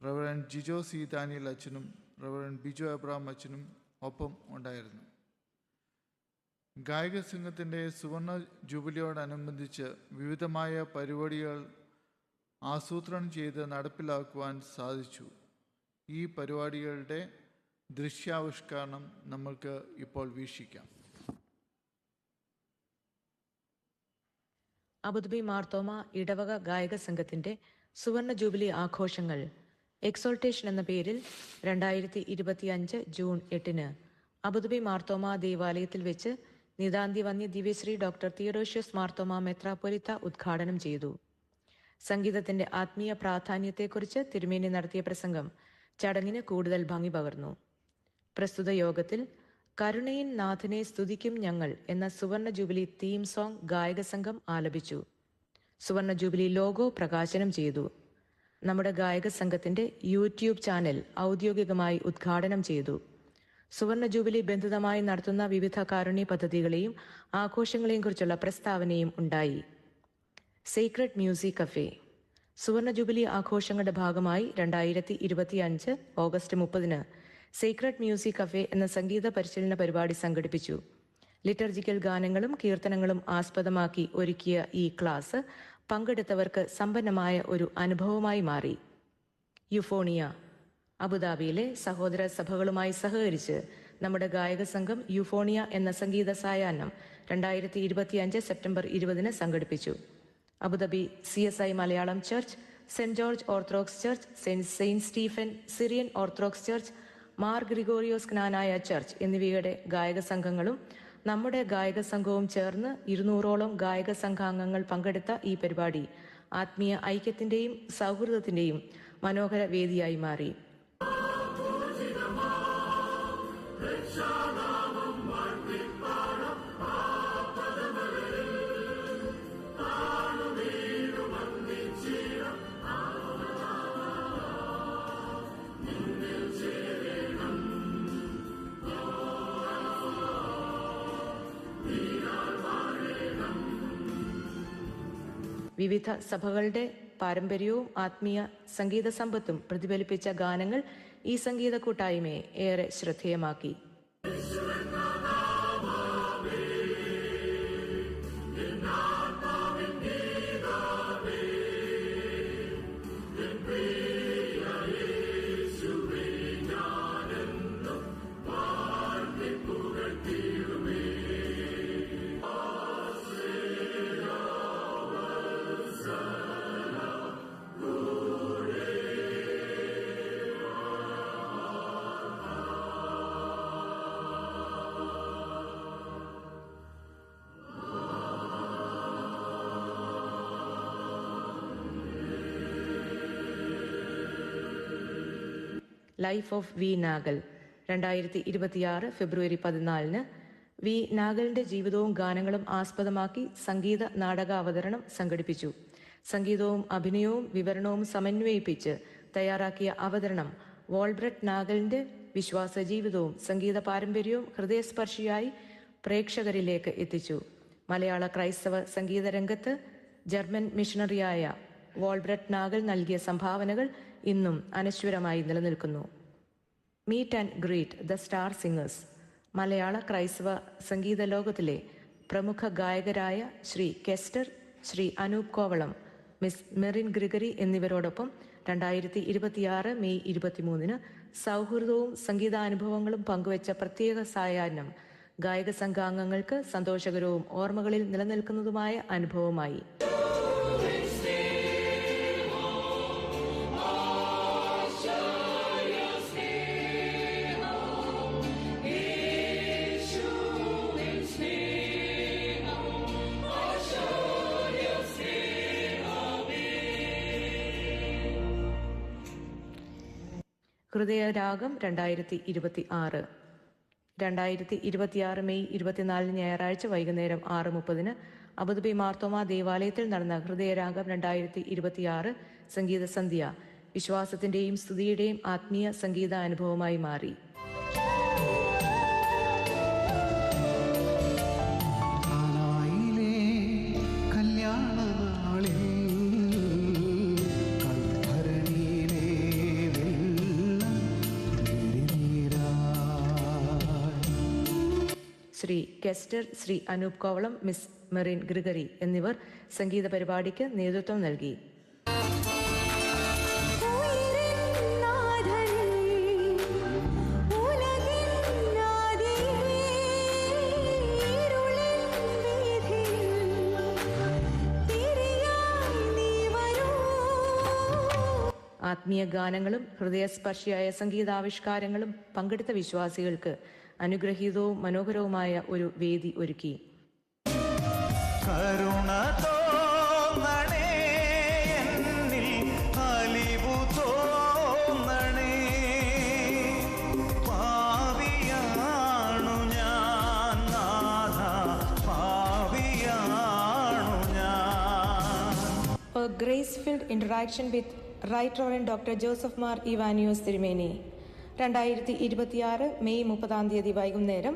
റവറൻഡ് ജിജോ സി ദാനിയൽ അച്ഛനും റവറൻഡ് ബിജോ അബ്രഹാം അച്ഛനും ഒപ്പം ഉണ്ടായിരുന്നു. ഗായക സംഘത്തിൻ്റെ സുവർണ ജൂബിലിയോടനുബന്ധിച്ച് വിവിധമായ പരിപാടികൾ ആസൂത്രണം ചെയ്ത് നടപ്പിലാക്കുവാൻ സാധിച്ചു. ഈ പരിപാടികളുടെ ദൃശ്യാവിഷ്കരണം നമ്മൾക്ക് ഇപ്പോൾ വീക്ഷിക്കാം. അബുദാബി മാർത്തോമ ഇടവക ഗായക സംഘത്തിൻ്റെ സുവർണ ജൂബിലി ആഘോഷങ്ങൾ എക്സോൾട്ടേഷൻ എന്ന പേരിൽ 2025 ജൂൺ 8 അബുദാബി മാർത്തോമ ദേവാലയത്തിൽ വെച്ച് നിതാന്തി വന്യ ദിവ്യശ്രീ ഡോക്ടർ തിയോഡോഷ്യസ് മാർത്തോമ മെത്രാപ്പൊലീത്ത ഉദ്ഘാടനം ചെയ്തു. സംഗീതത്തിന്റെ ആത്മീയ പ്രാധാന്യത്തെക്കുറിച്ച് തിരുമേനി നടത്തിയ പ്രസംഗം ചടങ്ങിന് കൂടുതൽ ഭംഗി പകർന്നു. പ്രസ്തുത യോഗത്തിൽ കരുണയിൻ നാഥനെ സ്തുതിക്കും ഞങ്ങൾ എന്ന സുവർണ ജൂബിലി തീം സോങ് ഗായക സംഘം ആലപിച്ചു. സുവർണ ജൂബിലി ലോഗോ പ്രകാശനം ചെയ്തു. നമ്മുടെ ഗായക സംഘത്തിന്റെ യൂട്യൂബ് ചാനൽ ഔദ്യോഗികമായി ഉദ്ഘാടനം ചെയ്തു. സുവർണ ജൂബിലി ബന്ധിതമായി നടത്തുന്ന വിവിധ കാരുണ്യ പദ്ധതികളെയും ആഘോഷങ്ങളെയും കുറിച്ചുള്ള പ്രസ്താവനയും ഉണ്ടായി. സീക്രട്ട് മ്യൂസിക് കഫേ സുവർണ ജൂബിലി ആഘോഷങ്ങളുടെ ഭാഗമായി 2025 ഓഗസ്റ്റ് 30 സീക്രട്ട് മ്യൂസിക് കഫേ എന്ന സംഗീത പരിശീലന പരിപാടി സംഘടിപ്പിച്ചു. ലിറ്റർജിക്കൽ ഗാനങ്ങളും കീർത്തനങ്ങളും ആസ്പദമാക്കി ഒരുക്കിയ ഈ ക്ലാസ് പങ്കെടുത്തവർക്ക് സമ്പന്നമായ ഒരു അനുഭവമായി മാറി. യുഫോണിയ അബുദാബിയിലെ സഹോദര സഭകളുമായി സഹകരിച്ച് നമ്മുടെ ഗായക സംഘം യുഫോണിയ എന്ന സംഗീത സായാഹ്നം 2025 സെപ്റ്റംബർ 20 സംഘടിപ്പിച്ചു. Abu Dhabi CSI Malayalam church, saint George orthodox church, Saint Stephen Syrian orthodox church, Mar Gregorios Knanaya church എന്നിവയുടെ ഗായക സംഘങ്ങളും നമ്മുടെ ഗായക സംഘവും ചേർന്ന് 200ഓളം ഗായക സംഘാംഗങ്ങൾ പങ്കെടുത്ത ഈ പരിപാടി ആത്മീയ ഐക്യത്തിന്റെയും സൗഹൃദത്തിന്റെയും മനോഹര വേദിയായി മാറി. വിവിധ സഭകളുടെ പാരമ്പര്യവും ആത്മീയ സംഗീത സമ്പത്തും പ്രതിഫലിപ്പിച്ച ഗാനങ്ങൾ ഈ സംഗീത കൂട്ടായ്മയെ ഏറെ ശ്രദ്ധേയമാക്കി. Life of V Nagel 2026 February 14 V നാഗലിന്റെ ജീവിതവും ഗാനങ്ങളും ആസ്പദമാക്കി സംഗീത നാടക അവതരണം സംഘടിപ്പിച്ചു. സംഗീതവും അഭിനയവും വിവരണവും സമന്വയിപ്പിച്ച് തയ്യാറാക്കിയ അവതരണം വോൾബ്രട്ട് നാഗലിന്റെ വിശ്വാസ ജീവിതവും സംഗീത പാരമ്പര്യവും ഹൃദയസ്പർശിയായി പ്രേക്ഷകരിലേക്ക് എത്തിച്ചു. മലയാള ക്രൈസ്തവ സംഗീത രംഗത്ത് ജർമ്മൻ മിഷണറിയായ വോൾബ്രട്ട് നാഗൽ നൽകിയ സംഭാവനകൾ ഇന്നും അനശ്വരമായി നിലനിൽക്കുന്നു. Meet and greet the star singers. മലയാള ക്രൈസ്തവ സംഗീത ലോകത്തിലെ പ്രമുഖ ഗായകരായ ശ്രീ കെസ്റ്റർ, ശ്രീ അനൂപ് കോവളം, മിസ് മെറിൻ ഗ്രിഗറി എന്നിവരോടൊപ്പം 2026 മെയ് 23 സൗഹൃദവും സംഗീതാനുഭവങ്ങളും പങ്കുവച്ച പ്രത്യേക സായാഹ്നം ഗായക സംഘാംഗങ്ങൾക്ക് സന്തോഷകരവും ഓർമ്മകളിൽ നിലനിൽക്കുന്നതുമായ അനുഭവമായി. ഹൃദയരാഗം 2026 മെയ് 24 ഞായറാഴ്ച വൈകുന്നേരം 6:30 അബുദാബി മാർത്തോമ ദേവാലയത്തിൽ നടന്ന ഹൃദയരാഗം 2026 സംഗീത സന്ധ്യ വിശ്വാസത്തിന്റെയും സ്തുതിയുടെയും ആത്മീയ സംഗീത അനുഭവമായി മാറി. ശ്രീ കെസ്റ്റർ, ശ്രീ അനൂപ് കോവളം, മിസ് മെറിൻ ഗ്രിഗറി എന്നിവർ സംഗീത പരിപാടിക്ക് നേതൃത്വം നൽകി. ആത്മീയ ഗാനങ്ങളും ഹൃദയസ്പർശിയായ സംഗീതാവിഷ്കാരങ്ങളും പങ്കെടുത്ത വിശ്വാസികൾക്ക് അനുഗ്രഹീതവും മനോഹരവുമായ ഒരു വേദി ഒരുക്കി. A grace-filled interaction with Right Reverend Dr. Joseph Mar Ivanios തിരുമേനി. 2026 മെയ് 30 വൈകുന്നേരം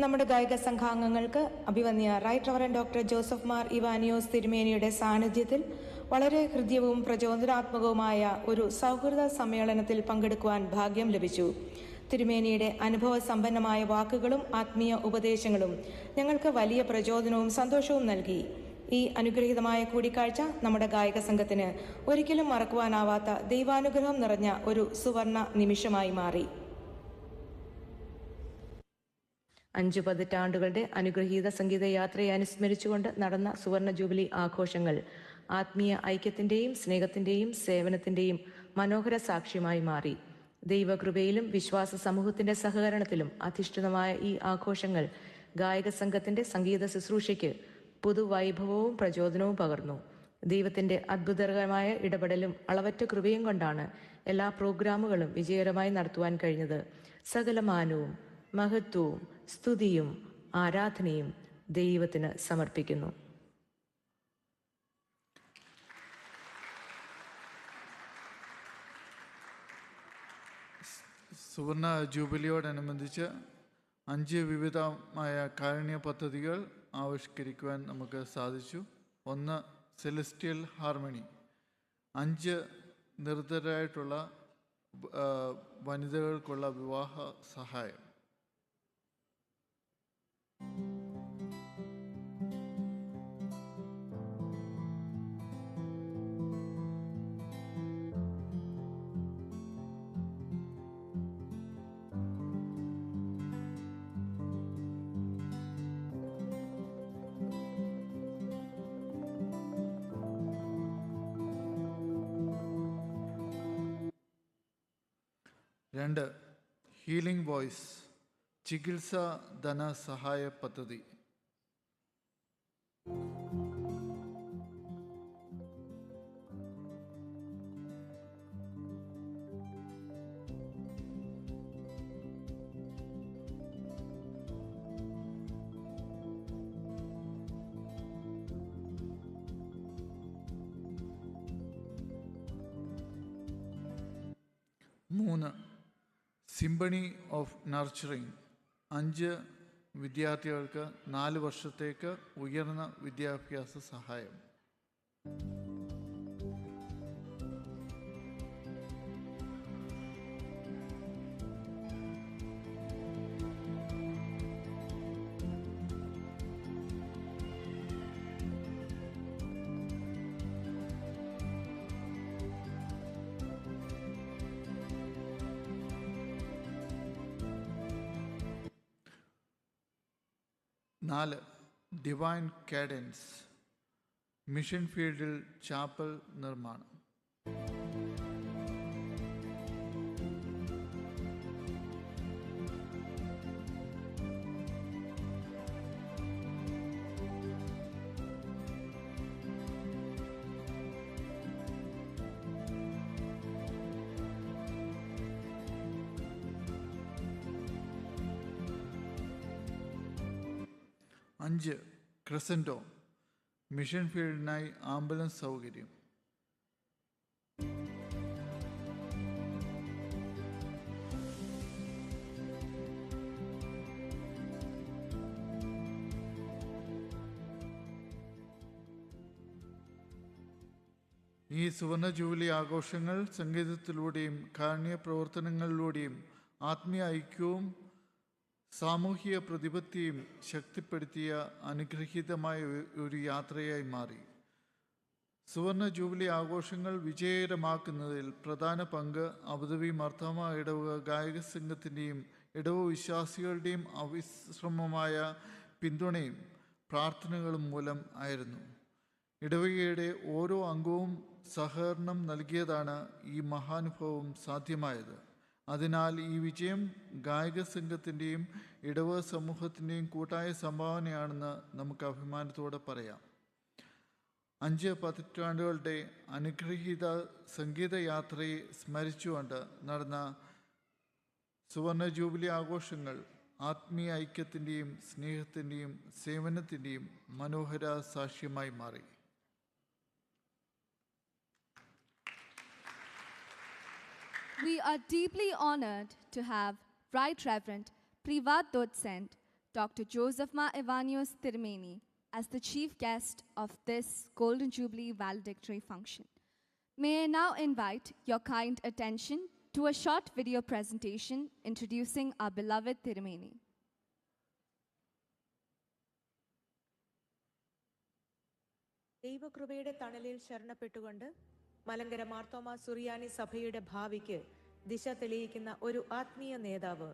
നമ്മുടെ ഗായക സംഘാംഗങ്ങൾക്ക് അഭിവന്യ right reverend doctor Joseph Mar Ivanios തിരുമേനിയുടെ സാന്നിധ്യത്തിൽ വളരെ ഹൃദ്യവും പ്രചോദനാത്മകവുമായ ഒരു സൗഹൃദ സമ്മേളനത്തിൽ പങ്കെടുക്കുവാൻ ഭാഗ്യം ലഭിച്ചു. തിരുമേനിയുടെ അനുഭവ സമ്പന്നമായ വാക്കുകളും ആത്മീയ ഉപദേശങ്ങളും ഞങ്ങൾക്ക് വലിയ പ്രചോദനവും സന്തോഷവും നൽകി. ഈ അനുഗ്രഹീതമായ കൂടിക്കാഴ്ച നമ്മുടെ ഗായക സംഘത്തിന് ഒരിക്കലും മറക്കുവാനാവാത്ത ദൈവാനുഗ്രഹം നിറഞ്ഞ ഒരു സുവർണ നിമിഷമായി മാറി. 5 പതിറ്റാണ്ടുകളുടെ അനുഗ്രഹീത സംഗീതയാത്രയെ അനുസ്മരിച്ചുകൊണ്ട് നടന്ന സുവർണ ജൂബിലി ആഘോഷങ്ങൾ ആത്മീയ ഐക്യത്തിന്റെയും സ്നേഹത്തിന്റെയും സേവനത്തിന്റെയും മനോഹര സാക്ഷ്യമായി മാറി. ദൈവകൃപയിലും വിശ്വാസ സമൂഹത്തിന്റെ സഹകരണത്തിലും അധിഷ്ഠിതമായ ഈ ആഘോഷങ്ങൾ ഗായക സംഘത്തിന്റെ സംഗീത ശുശ്രൂഷയ്ക്ക് പുതുവൈഭവവും പ്രചോദനവും പകർന്നു. ദൈവത്തിന്റെ അത്ഭുതകരമായ ഇടപെടലും അളവറ്റ കൃപയും കൊണ്ടാണ് എല്ലാ പ്രോഗ്രാമുകളും വിജയകരമായി നടത്തുവാൻ കഴിഞ്ഞത്. സകല മാനവും മഹത്വവും സ്തുതിയും ആരാധനയും ദൈവത്തിന് സമർപ്പിക്കുന്നു. സുവർണ ജൂബിലിയോടനുബന്ധിച്ച് 5 വിവിധമായ കാരുണ്യ പദ്ധതികൾ ആവിഷ്കരിക്കുവാൻ നമുക്ക് സാധിച്ചു. 1, സെലസ്റ്റിയൽ ഹാർമണി. 5 നിർധരായിട്ടുള്ള വനിതകൾക്കുള്ള വിവാഹ സഹായം. രണ്ട്, ഹീലിംഗ് വോയിസ് ചികിത്സ ധനസഹായ പദ്ധതി. മൂന്ന്, സിംബണി ഓഫ് നർച്ചറിങ്. 5 വിദ്യാർത്ഥികൾക്ക് 4 വർഷത്തേക്ക് ഉയർന്ന വിദ്യാഭ്യാസ സഹായം. നാല്, ഡിവൈൻ കാഡൻസ് മിഷൻ ഫീൽഡിൽ ചാപ്പൽ നിർമ്മാണം. അഞ്ച്, ക്രസൻഡോ മിഷൻ ഫീൽഡിനായി ആംബുലൻസ് സൗകര്യം. ഈ സുവർണ ജൂബിലി ആഘോഷങ്ങൾ സംഗീതത്തിലൂടെയും കാരുണ്യ പ്രവർത്തനങ്ങളിലൂടെയും ആത്മീയ ഐക്യവും സാമൂഹിക പ്രതിബദ്ധതയും ശക്തിപ്പെടുത്തിയ അനുഗ്രഹീതമായ ഒരു യാത്രയായി മാറി. സുവർണ ജൂബിലി ആഘോഷങ്ങൾ വിജയകരമാക്കുന്നതിൽ പ്രധാന പങ്ക് അബുദാബി മാർത്തോമാ ഇടവക ഗായക സംഘത്തിൻ്റെയും ഇടവക വിശ്വാസികളുടെയും അവിശ്രമമായ പിന്തുണയും പ്രാർത്ഥനകളും മൂലം ആയിരുന്നു. ഇടവകയുടെ ഓരോ അംഗവും സഹകരണം നൽകിയതാണ് ഈ മഹാനുഭവം സാധ്യമായത്. അതിനാൽ ഈ വിജയം ഗായക സംഘത്തിൻ്റെയും ഇടവക സമൂഹത്തിൻ്റെയും കൂട്ടായ സംഭാവനയാണെന്ന് നമുക്ക് അഭിമാനത്തോടെ പറയാം. 5 പതിറ്റാണ്ടുകളുടെ അനുഗ്രഹീത സംഗീതയാത്രയെ സ്മരിച്ചുകൊണ്ട് നടന്ന സുവർണ ജൂബിലി ആഘോഷങ്ങൾ ആത്മീയ ഐക്യത്തിൻ്റെയും സ്നേഹത്തിൻ്റെയും സേവനത്തിൻ്റെയും മനോഹര സാക്ഷ്യമായി മാറി. We are deeply honored to have Right Reverend Privat Docent Dr. Joseph Ma Evanios Tirmeni as the chief guest of this Golden Jubilee valedictory function. May I now invite your kind attention to a short video presentation introducing our beloved Tirmeni. ദൈവകൃപയുടെ തണലിൽ ശരണപ്പെട്ടുകൊണ്ട് മലങ്കര മാർത്തോമാ സുറിയാനി സഭയുടെ ഭാവിക്ക് ദിശ തെളിയിക്കുന്ന ഒരു ആത്മീയ നേതാവ്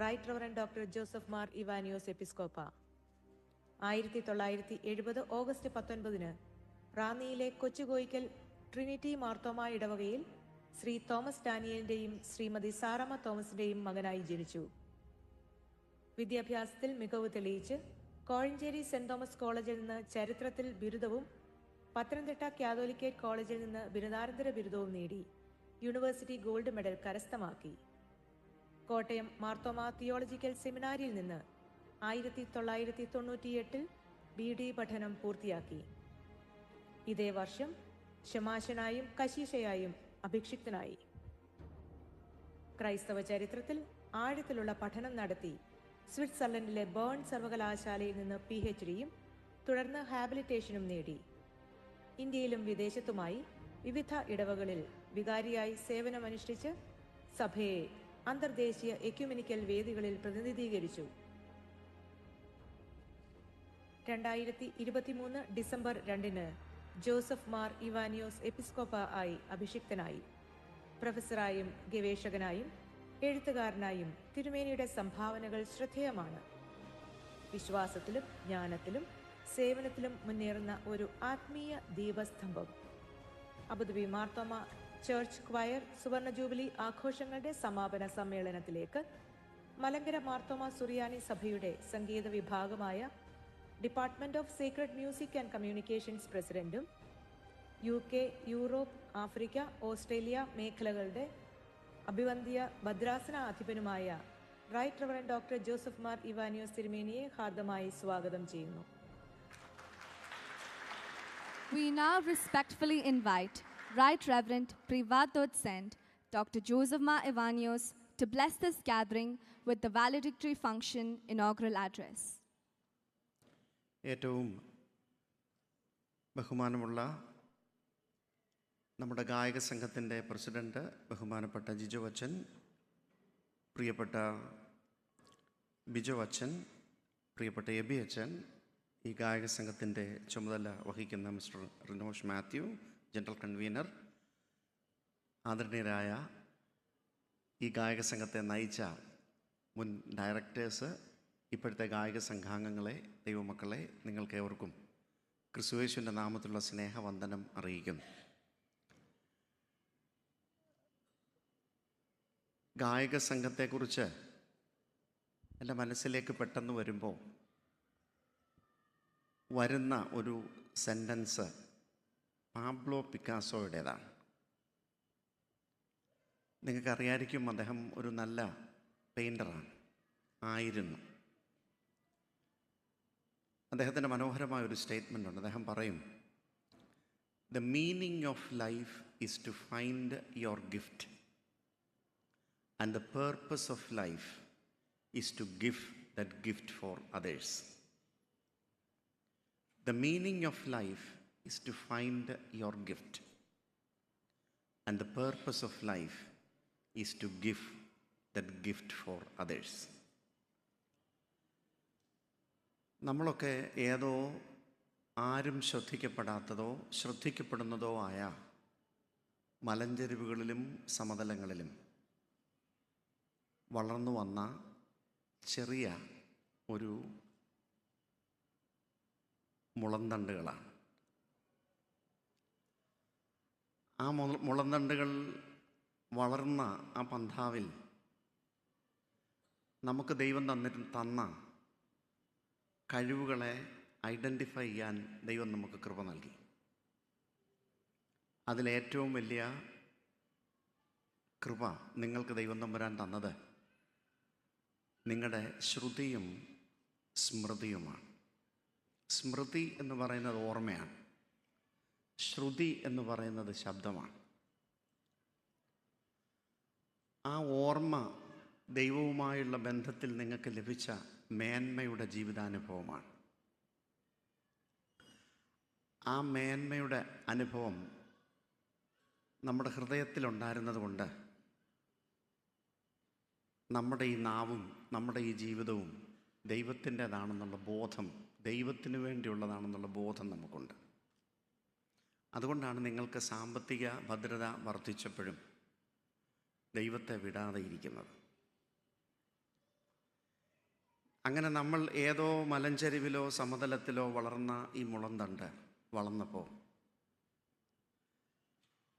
right reverend doctor Joseph Mar Ivanios Episcopa. 1970 August 19 റാന്നിയിലെ കൊച്ചുകോയിക്കൽ ട്രിനിറ്റി മാർത്തോമാ ഇടവകയിൽ ശ്രീ തോമസ് ഡാനിയലിന്റെയും ശ്രീമതി സാറമ്മ തോമസിന്റെയും മകനായി ജനിച്ചു. വിദ്യാഭ്യാസത്തിൽ മികവ് തെളിയിച്ച് കോഴഞ്ചേരി സെന്റ് തോമസ് കോളേജിൽ നിന്ന് ചരിത്രത്തിൽ ബിരുദവും പത്തനംതിട്ട കാതോലിക്കേറ്റ് കോളേജിൽ നിന്ന് ബിരുദാനന്തര ബിരുദവും നേടി യൂണിവേഴ്സിറ്റി ഗോൾഡ് മെഡൽ കരസ്ഥമാക്കി. കോട്ടയം മാർത്തോമ തിയോളജിക്കൽ സെമിനാരിയിൽ നിന്ന് 1998 BD പഠനം പൂർത്തിയാക്കി. ഇതേ വർഷം ശമാശനായും കശീശയായും അഭിഷിക്തനായി. ക്രൈസ്തവ ചരിത്രത്തിൽ ആഴത്തിലുള്ള പഠനം നടത്തി സ്വിറ്റ്സർലൻഡിലെ ബേൺ സർവകലാശാലയിൽ നിന്ന് PhDയും തുടർന്ന് ഹാബിലിറ്റേഷനും നേടി. ഇന്ത്യയിലും വിദേശത്തുമായി വിവിധ ഇടവകളിൽ വികാരിയായി സേവനമനുഷ്ഠിച്ച് സഭയെ അന്തർദേശീയ എക്യുമെനിക്കൽ വേദികളിൽ പ്രതിനിധീകരിച്ചു. 2023 ഡിസംബർ 2 ജോസഫ് മാർ ഇവാനിയോസ് എപ്പിസ്കോപ്പ ആയി അഭിഷിക്തനായി. പ്രൊഫസറായും ഗവേഷകനായും എഴുത്തുകാരനായും തിരുമേനിയുടെ സംഭാവനകൾ ശ്രദ്ധേയമാണ്. വിശ്വാസത്തിലും ജ്ഞാനത്തിലും സേവനത്തിലും മുന്നേറുന്ന ഒരു ആത്മീയ ദീപസ്തംഭം. അബുദാബി മാർത്തോമ ചർച്ച് ക്വയർ സുവർണ ജൂബിലി ആഘോഷങ്ങളുടെ സമാപന സമ്മേളനത്തിലേക്ക് മലങ്കര മാർത്തോമ സുറിയാനി സഭയുടെ സംഗീത വിഭാഗമായ department of sacred music and communications പ്രസിഡന്റും UK, യൂറോപ്പ്, ആഫ്രിക്ക, ഓസ്ട്രേലിയ മേഖലകളുടെ അഭിവന്ധ്യ ഭദ്രാസന അധിപനുമായ right reverend doctor Joseph Mar Ivanios തിരുമേനിയെ ഹാർദമായി സ്വാഗതം ചെയ്യുന്നു. We now respectfully invite Right Reverend Privat Dotsend, Dr. Joseph Mar Ivanios, to bless this gathering with the valedictory function inaugural address. ഏറ്റവും ബഹുമാനമുള്ള നമ്മുടെ ഗായക സംഘത്തിൻ്റെ പ്രസിഡന്റ് ബഹുമാനപ്പെട്ട ജിജോ അച്ഛൻ, പ്രിയപ്പെട്ട ബിജോ അച്ഛൻ, പ്രിയപ്പെട്ട എബി അച്ഛൻ, ഈ ഗായക സംഘത്തിൻ്റെ ചുമതല വഹിക്കുന്ന mister Rinosh Mathew, general convener, ആദരണീയരായ ഈ ഗായക സംഘത്തെ നയിച്ച മുൻ ഡയറക്ടേഴ്സ്, ഇപ്പോഴത്തെ ഗായക സംഘാംഗങ്ങളെ, ദൈവമക്കളെ, നിങ്ങൾക്കേവർക്കും ക്രിസ്തുയേശുവിൻ്റെ നാമത്തിലുള്ള സ്നേഹവന്ദനം അറിയിക്കുന്നു. ഗായക സംഘത്തെക്കുറിച്ച് എൻ്റെ മനസ്സിലേക്ക് പെട്ടെന്ന് വരുമ്പോൾ വരുന്ന ഒരു സെൻറ്റൻസ് പാബ്ലോ പിക്കാസോയുടേതാണ്. നിങ്ങൾക്കറിയായിരിക്കും, അദ്ദേഹം ഒരു നല്ല പെയിൻ്ററാണ്, ആയിരുന്നു. അദ്ദേഹത്തിൻ്റെ മനോഹരമായ ഒരു സ്റ്റേറ്റ്മെൻ്റ് ഉണ്ട്. അദ്ദേഹം പറയും, "the meaning of life is to find your gift and the purpose of life is to give that gift for others." The meaning of life is to find your gift, and the purpose of life is to give that gift for others. നമ്മളൊക്കെ ഏതോ ആരും ശ്രദ്ധിക്കപ്പെടാത്തതോ ശ്രദ്ധിക്കപ്പെടുന്നതോ ആയ മലഞ്ചെരിവുകളിലും സമതലങ്ങളിലും വളർന്നു വന്ന ചെറിയ ഒരു മുളന്തണ്ടുകളാണ്. ആ മുളന്തണ്ടുകൾ വളർന്ന ആ പന്ഥാവിൽ നമുക്ക് ദൈവം തന്ന കഴിവുകളെ ഐഡൻറ്റിഫൈ ചെയ്യാൻ ദൈവം നമുക്ക് കൃപ നൽകി. അതിലേറ്റവും വലിയ കൃപ നിങ്ങൾക്ക് ദൈവം തമ്പുരാൻ തന്നത് നിങ്ങളുടെ ശ്രുതിയും സ്മൃതിയുമാണ്. സ്മൃതി എന്ന് പറയുന്നത് ഓർമ്മയാണ്, ശ്രുതി എന്ന് പറയുന്നത് ശബ്ദമാണ്. ആ ഓർമ്മ ദൈവവുമായുള്ള ബന്ധത്തിൽ നിങ്ങൾക്ക് ലഭിച്ച മേന്മയുടെ ജീവിതാനുഭവമാണ്. ആ മേന്മയുടെ അനുഭവം നമ്മുടെ ഹൃദയത്തിലുണ്ടായിരുന്നത് കൊണ്ട് നമ്മുടെ ഈ നാവും നമ്മുടെ ഈ ജീവിതവും ദൈവത്തിൻ്റെതാണെന്നുള്ള ബോധം, ദൈവത്തിന് വേണ്ടിയുള്ളതാണെന്നുള്ള ബോധം നമുക്കുണ്ട്. അതുകൊണ്ടാണ് നിങ്ങൾക്ക് സാമ്പത്തിക ഭദ്രത വർദ്ധിച്ചപ്പോഴും ദൈവത്തെ വിടാതെ ഇരിക്കുന്നത്. അങ്ങനെ നമ്മൾ ഏതോ മലഞ്ചെരിവിലോ സമതലത്തിലോ വളർന്ന ഈ മുളന്തണ്ട് വളർന്നപ്പോൾ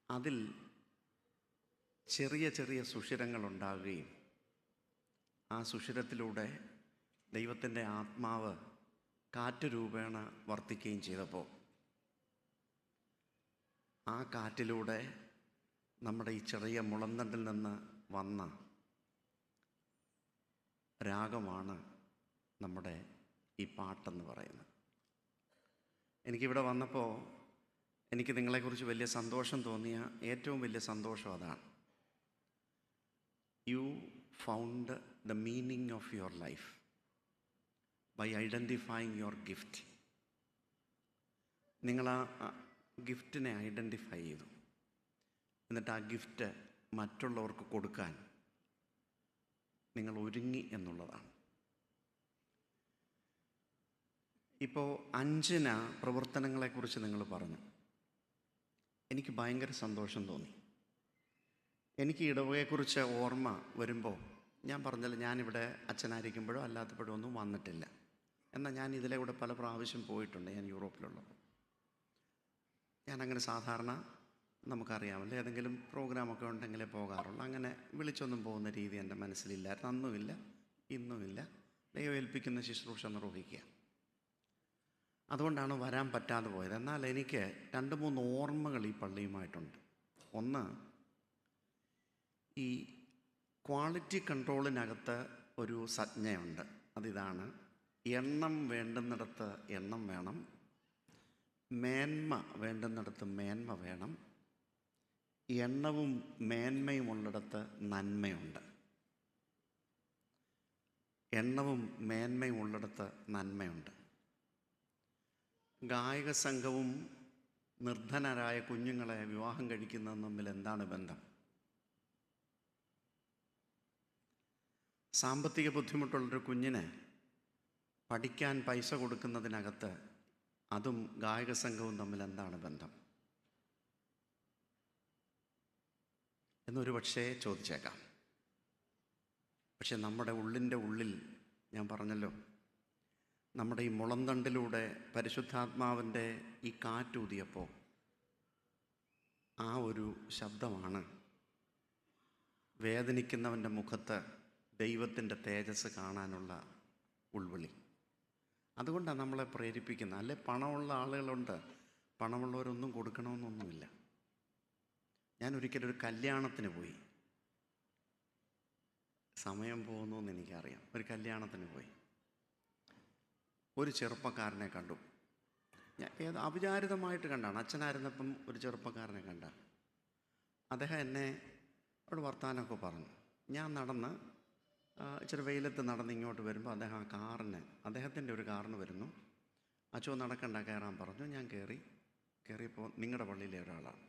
അതിൽ ചെറിയ ചെറിയ സുഷിരങ്ങൾ ഉണ്ടാകുകയും ആ സുഷിരത്തിലൂടെ ദൈവത്തിൻ്റെ ആത്മാവ് കാറ്റ് രൂപേണ വർത്തിക്കുകയും ചെയ്തപ്പോൾ ആ കാറ്റിലൂടെ നമ്മുടെ ഈ ചെറിയ മുളന്തണ്ടിൽ നിന്ന് വന്ന രാഗമാണ് നമ്മുടെ ഈ പാട്ടെന്ന് പറയുന്നത്. എനിക്കിവിടെ വന്നപ്പോൾ എനിക്ക് നിങ്ങളെക്കുറിച്ച് വലിയ സന്തോഷം തോന്നിയ ഏറ്റവും വലിയ സന്തോഷം അതാണ്. You found the meaning of your life by identifying your gift. നിങ്ങൾ ആ ഗിഫ്റ്റിനെ ഐഡൻറ്റിഫൈ ചെയ്തു. എന്നിട്ട് ആ ഗിഫ്റ്റ് മറ്റുള്ളവർക്ക് കൊടുക്കാൻ നിങ്ങൾ ഒരുങ്ങി എന്നുള്ളതാണ്. ഇപ്പോൾ 5 പ്രവർത്തനങ്ങളെക്കുറിച്ച് നിങ്ങൾ പറഞ്ഞു. എനിക്ക് ഭയങ്കര സന്തോഷം തോന്നി. എനിക്ക് ഇടവകയെക്കുറിച്ച് ഓർമ്മ വരുമ്പോൾ ഞാൻ പറഞ്ഞല്ലോ, ഞാനിവിടെ അച്ഛനായിരിക്കുമ്പോഴോ അല്ലാത്തപ്പോഴോ ഒന്നും വന്നിട്ടില്ല. എന്നാൽ ഞാൻ ഇതിലെ കൂടെ പല പ്രാവശ്യം പോയിട്ടുണ്ട്. ഞാൻ യൂറോപ്പിലുള്ളപ്പോൾ ഞാനങ്ങനെ സാധാരണ നമുക്കറിയാമല്ലോ ഏതെങ്കിലും പ്രോഗ്രാമൊക്കെ ഉണ്ടെങ്കിലേ പോകാറുള്ളൂ. അങ്ങനെ വിളിച്ചൊന്നും പോകുന്ന രീതി എൻ്റെ മനസ്സിലില്ലായിരുന്നു. അന്നുമില്ല, ഇന്നുമില്ല. ദൈവം ഏൽപ്പിക്കുന്ന ശുശ്രൂഷ നിർവഹിക്കുക. അതുകൊണ്ടാണ് വരാൻ പറ്റാതെ പോയത്. എന്നാൽ എനിക്ക് 2-3 ഓർമ്മകൾ ഈ പള്ളിയുമായിട്ടുണ്ട്. ഒന്ന്, ഈ ക്വാളിറ്റി കൺട്രോളിനകത്ത് ഒരു സംജ്ഞയുണ്ട്. അതിതാണ്: എണ്ണം വേണ്ടുന്നിടത്ത് എണ്ണം വേണം, മേന്മ വേണ്ടുന്നിടത്ത് മേന്മ വേണം, എണ്ണവും മേന്മയും ഉള്ളിടത്ത് നന്മയുണ്ട്. എണ്ണവും മേന്മയും ഉള്ളിടത്ത് നന്മയുണ്ട്. ഗായക സംഘവും നിർധനരായ കുഞ്ഞുങ്ങളെ വിവാഹം കഴിക്കുന്നതും തമ്മിൽ എന്താണ് ബന്ധം? സാമ്പത്തിക ബുദ്ധിമുട്ടുള്ളൊരു കുഞ്ഞിന് പഠിക്കാൻ പൈസ കൊടുക്കുന്നതിനകത്ത് അതും ഗായക സംഘവും തമ്മിൽ എന്താണ് ബന്ധം എന്നൊരു പക്ഷേ ചോദിച്ചേക്കാം. പക്ഷെ നമ്മുടെ ഉള്ളിൻ്റെ ഉള്ളിൽ ഞാൻ പറഞ്ഞല്ലോ, നമ്മുടെ ഈ മുളന്തണ്ടിലൂടെ പരിശുദ്ധാത്മാവിൻ്റെ ഈ കാറ്റൂതിയപ്പോൾ ആ ഒരു ശബ്ദമാണ് വേദനിക്കുന്നവൻ്റെ മുഖത്ത് ദൈവത്തിൻ്റെ തേജസ് കാണാനുള്ള ഉൾവിളി. അതുകൊണ്ടാണ് നമ്മളെ പ്രേരിപ്പിക്കുന്നത്. അല്ലെ, പണമുള്ള ആളുകളുണ്ട്, പണമുള്ളവരൊന്നും കൊടുക്കണമെന്നൊന്നുമില്ല. ഞാൻ ഒരിക്കലൊരു കല്യാണത്തിന് പോയി. സമയം പോകുന്നു എന്ന് എനിക്കറിയാം. ഒരു കല്യാണത്തിന് പോയി. ഒരു ചെറുപ്പക്കാരനെ കണ്ടു. ഞാൻ അവിചാരിതമായിട്ട് കണ്ടാണ്. അച്ഛനായിരുന്നപ്പം ഒരു ചെറുപ്പക്കാരനെ കണ്ട. അദ്ദേഹം എന്നെ ഒരു വർത്തമാനമൊക്കെ പറഞ്ഞു. ഞാൻ നടന്ന് ഇച്ചിരി വെയിലത്ത് നടന്ന് ഇങ്ങോട്ട് വരുമ്പോൾ അദ്ദേഹം ആ അദ്ദേഹത്തിൻ്റെ ഒരു കാറിന് വരുന്നു. അച്ഛൻ നടക്കണ്ട, കയറാൻ പറഞ്ഞു. ഞാൻ കയറിയപ്പോൾ നിങ്ങളുടെ പള്ളിയിലെ ഒരാളാണ്.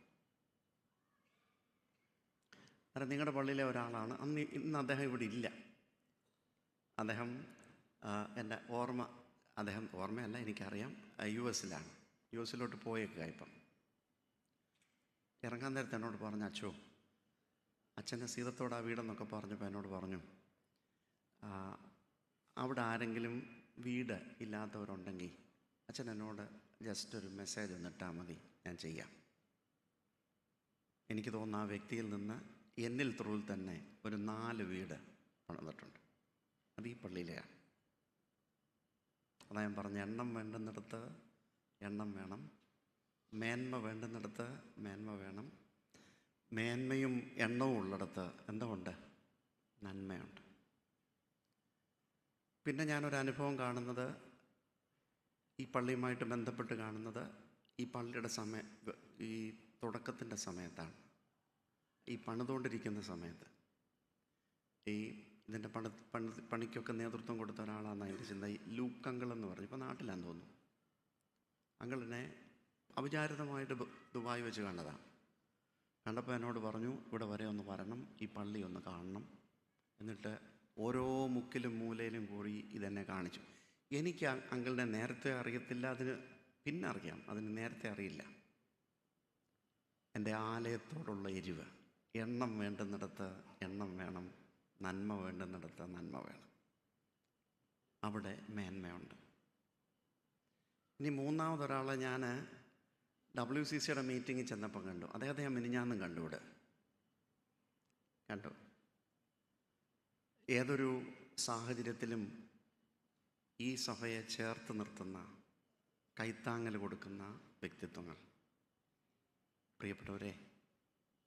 അല്ല, നിങ്ങളുടെ പള്ളിയിലെ ഒരാളാണ്. ഇന്ന് അദ്ദേഹം ഇവിടെ ഇല്ല. അദ്ദേഹം എൻ്റെ ഓർമ്മയല്ല, എനിക്കറിയാം, US-ലാണ്. US-ലോട്ട് പോയേക്കുക. ഇപ്പം ഇറങ്ങാൻ നേരത്തെ എന്നോട് പറഞ്ഞു, അച്ഛൻ്റെ സീതത്തോട് ആ വീടെന്നൊക്കെ പറഞ്ഞപ്പോൾ എന്നോട് പറഞ്ഞു, അവിടെ ആരെങ്കിലും വീട് ഇല്ലാത്തവരുണ്ടെങ്കിൽ അച്ഛൻ എന്നോട് ജസ്റ്റ് ഒരു മെസ്സേജ് ഒന്നിട്ടാൽ മതി, ഞാൻ ചെയ്യാം. എനിക്ക് തോന്നുന്നു ആ വ്യക്തിയിൽ നിന്ന് എന്നിൽ ത്രൂവിൽ തന്നെ ഒരു 4 വീട് പണിതിട്ടുണ്ട്. അത് ഈ പള്ളിയിലെയാണ്. അതാ ഞാൻ പറഞ്ഞ, എണ്ണം വേണ്ടുന്നിടത്ത് എണ്ണം വേണം, മേന്മ വേണ്ടുന്നിടത്ത് മേന്മ വേണം, മേന്മയും എണ്ണവും ഉള്ളിടത്ത് എന്തുകൊണ്ട്? നന്മയുണ്ട്. പിന്നെ ഞാനൊരു അനുഭവം കാണുന്നത്, ഈ പള്ളിയുമായിട്ട് ബന്ധപ്പെട്ട് കാണുന്നത്, ഈ പള്ളിയുടെ ഈ തുടക്കത്തിൻ്റെ സമയത്താണ്. ഈ പണിതുകൊണ്ടിരിക്കുന്ന സമയത്ത് ഇതിൻ്റെ പണിക്കൊക്കെ നേതൃത്വം കൊടുത്ത ഒരാളാണ് അതിൻ്റെ ചിന്ത. ഈ ലൂക്ക് അങ്കിൾ എന്ന് പറഞ്ഞു, ഇപ്പോൾ നാട്ടിലാന്ന് തോന്നുന്നു. അങ്കിളിനെ അവിചാരിതമായിട്ട് ദുബായ് വെച്ച് കണ്ടതാണ്. കണ്ടപ്പോൾ എന്നോട് പറഞ്ഞു, ഇവിടെ വരെ ഒന്ന് വരണം, ഈ പള്ളി ഒന്ന് കാണണം. എന്നിട്ട് ഓരോ മുക്കിലും മൂലയിലും കൂടി ഇതെന്നെ കാണിച്ചു. എനിക്ക് അങ്കിളിനെ നേരത്തെ അറിയത്തില്ല, അതിന് പിന്നെ അറിയാം, അതിന് നേരത്തെ അറിയില്ല. എൻ്റെ ആലയത്തോടുള്ള എരിവ്. എണ്ണം വേണ്ടുന്നിടത്ത് എണ്ണം വേണം, നന്മ വേണ്ടുന്നിടത്ത് നന്മ വേണം. അവിടെ മേന്മയുണ്ട്. ഇനി മൂന്നാമതൊരാളെ ഞാൻ WCCയുടെ മീറ്റിങ്ങിൽ ചെന്നപ്പം കണ്ടു. അദ്ദേഹത്തെ ഞാൻ മിനിഞ്ഞാന്നും കണ്ടു. ഇവിടെ കണ്ടു. ഏതൊരു സാഹചര്യത്തിലും ഈ സഭയെ ചേർത്ത് നിർത്തുന്ന, കൈത്താങ്ങൽ കൊടുക്കുന്ന വ്യക്തിത്വങ്ങൾ. പ്രിയപ്പെട്ടവരെ,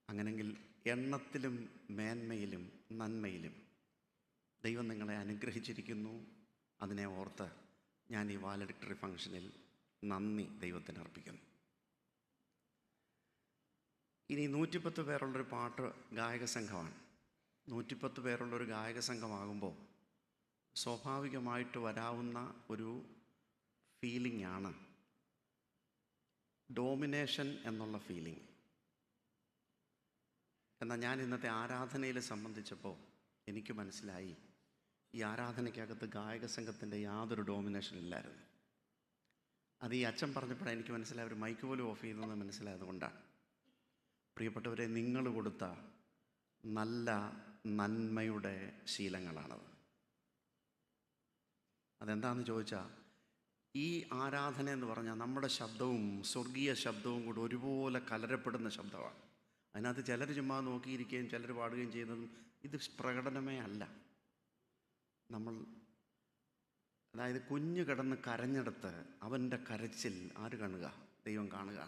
അങ്ങനെങ്കിൽ എണ്ണത്തിലും മേന്മയിലും നന്മയിലും ദൈവം നിങ്ങളെ അനുഗ്രഹിച്ചിരിക്കുന്നു. അതിനെ ഓർത്ത് ഞാൻ ഈ വാലഡിക്ടറി ഫംഗ്ഷനിൽ നന്ദി ദൈവത്തിന് അർപ്പിക്കുന്നു. ഇനി 110 പേരുള്ളൊരു ഗായക സംഘമാണ്. 110 പേരുള്ളൊരു ഗായക സംഘമാകുമ്പോൾ സ്വാഭാവികമായിട്ട് വരാവുന്ന ഒരു ഫീലിംഗ് ആണ് ഡോമിനേഷൻ എന്നുള്ള ഫീലിംഗ്. എന്നാൽ ഞാൻ ഇന്നത്തെ ആരാധനയിൽ സംബന്ധിച്ചപ്പോൾ എനിക്ക് മനസ്സിലായി, ഈ ആരാധനയ്ക്കകത്ത് ഗായക സംഘത്തിൻ്റെ യാതൊരു ഡോമിനേഷൻ ഇല്ലായിരുന്നു. അത് ഈ അച്ഛൻ പറഞ്ഞപ്പോഴാണ് എനിക്ക് മനസ്സിലായ, ഒരു മൈക്ക് പോലും ഓഫ് ചെയ്തെന്ന് മനസ്സിലായത് കൊണ്ടാണ്. പ്രിയപ്പെട്ടവരെ, നിങ്ങൾ കൊടുത്ത നല്ല നന്മയുടെ ശീലങ്ങളാണത്. അതെന്താണെന്ന് ചോദിച്ചാൽ, ഈ ആരാധന എന്ന് പറഞ്ഞാൽ നമ്മുടെ ശബ്ദവും സ്വർഗീയ ശബ്ദവും കൂടി ഒരുപോലെ കലരപ്പെടുന്ന ശബ്ദമാണ്. അതിനകത്ത് ചിലർ ചുമ്മാ നോക്കിയിരിക്കുകയും ചിലർ പാടുകയും ചെയ്യുന്നതും ഇത് പ്രകടനമേ അല്ല. അതായത് കുഞ്ഞ് കിടന്ന് കരഞ്ഞെടുത്ത് അവൻ്റെ കരച്ചിൽ ആര് കാണുക? ദൈവം കാണുക.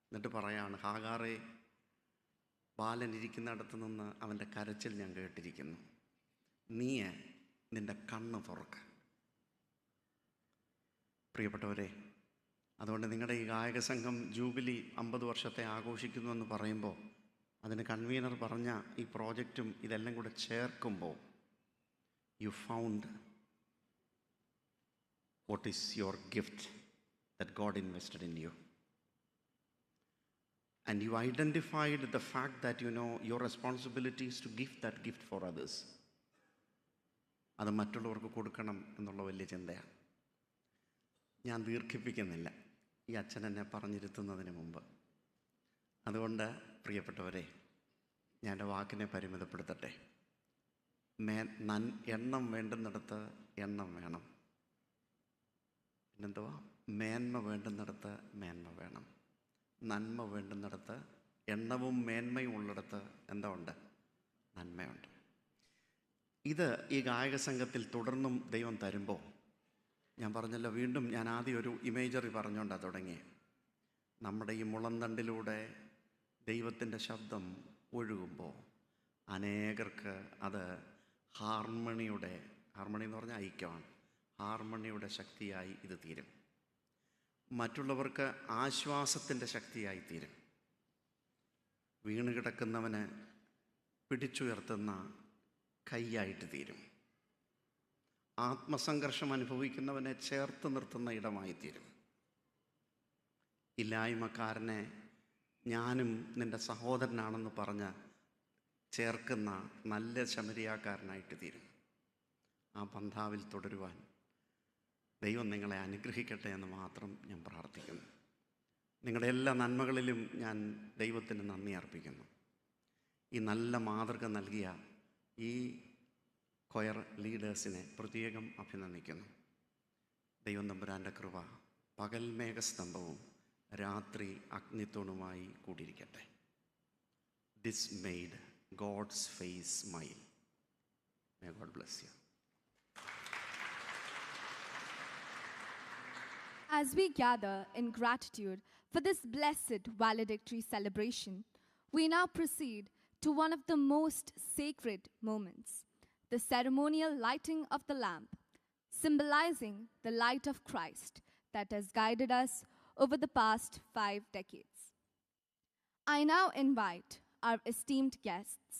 എന്നിട്ട് പറയാണ്, ഹാഗാറെ, ബാലൻ ഇരിക്കുന്നിടത്ത് നിന്ന് അവൻ്റെ കരച്ചിൽ ഞാൻ കേട്ടിരിക്കുന്നു, നീ നിൻ്റെ കണ്ണ് തുറക്ക. പ്രിയപ്പെട്ടവരെ, അതുകൊണ്ട് നിങ്ങളുടെ ഈ ഗായക സംഘം ജൂബിലി 50 വർഷത്തെ ആഘോഷിക്കുന്നു എന്ന് പറയുമ്പോൾ, അതിന് കൺവീനർ പറഞ്ഞ ഈ പ്രോജക്റ്റും ഇതെല്ലാം കൂടെ ചേർക്കുമ്പോൾ, U found what is your gift that God invested in you. And you identified the fact that, your responsibility is to give that gift for others. അത് മറ്റുള്ളവർക്ക് കൊടുക്കണം എന്നുള്ള വലിയ ചിന്തയാണ്. ഞാൻ ദീർഘിപ്പിക്കുന്നില്ല, ഈ അച്ഛൻ എന്നെ പറഞ്ഞിരുത്തുന്നതിന് മുമ്പ്. അതുകൊണ്ട് പ്രിയപ്പെട്ടവരെ, ഞാൻ എൻ്റെ വാക്കിനെ പരിമിതപ്പെടുത്തട്ടെ. എണ്ണം വേണ്ടുന്നിടത്ത് എണ്ണം വേണം. പിന്നെന്തുവാ? മേന്മ വേണ്ടുന്നിടത്ത് മേന്മ വേണം. നന്മ വേണ്ടുന്നിടത്ത്, എണ്ണവും മേന്മയും ഉള്ളിടത്ത് എന്താ ഉണ്ട്? നന്മയുണ്ട്. ഇത് ഈ ഗായക സംഘത്തിൽ തുടർന്നും ദൈവം തരുമ്പോൾ, ഞാൻ പറഞ്ഞല്ലോ, വീണ്ടും ഞാൻ ആദ്യം ഒരു ഇമേജറി പറഞ്ഞുകൊണ്ടാണ് തുടങ്ങി. നമ്മുടെ ഈ മുളന്തണ്ടിലൂടെ ദൈവത്തിൻ്റെ ശബ്ദം ഒഴുകുമ്പോൾ അനേകർക്ക് അത് ഹാർമണി എന്ന് പറഞ്ഞാൽ ഐക്യമാണ്. ഹാർമണിയുടെ ശക്തിയായി ഇത് തീരും. മറ്റുള്ളവർക്ക് ആശ്വാസത്തിൻ്റെ ശക്തിയായി തീരും. വീണുകിടക്കുന്നവന് പിടിച്ചുയർത്തുന്ന കൈയായിട്ട് തീരും. ആത്മസംഘർഷം അനുഭവിക്കുന്നവനെ ചേർത്ത് നിർത്തുന്ന ഇടമായി തീരും. ഇല്ലായ്മക്കാരനെ ഞാനും നിൻ്റെ സഹോദരനാണെന്ന് പറഞ്ഞ് ചേർക്കുന്ന നല്ല ശമരിയാക്കാരനായിട്ട് തീരും. ആ പന്ഥാവിൽ തുടരുവാൻ ദൈവം നിങ്ങളെ അനുഗ്രഹിക്കട്ടെ എന്ന് മാത്രം ഞാൻ പ്രാർത്ഥിക്കുന്നു. നിങ്ങളുടെ എല്ലാ നന്മകളിലും ഞാൻ ദൈവത്തിന് നന്ദി അർപ്പിക്കുന്നു. ഈ നല്ല മാതൃക നൽകിയ ഈ കൊയർ ലീഡേഴ്സിനെ പ്രത്യേകം അഭിനന്ദിക്കുന്നു. ദൈവം തമ്പുരാൻ്റെ കൃപ പകൽ മേഘസ്തംഭവും രാത്രി അഗ്നിത്തോണുമായി കൂടിയിരിക്കട്ടെ. This made God's face smile. May God bless you. As we gather in gratitude for this blessed valedictory celebration, we now proceed to one of the most sacred moments, the ceremonial lighting of the lamp, symbolizing the light of Christ that has guided us over the past 5 decades. I now invite our esteemed guests,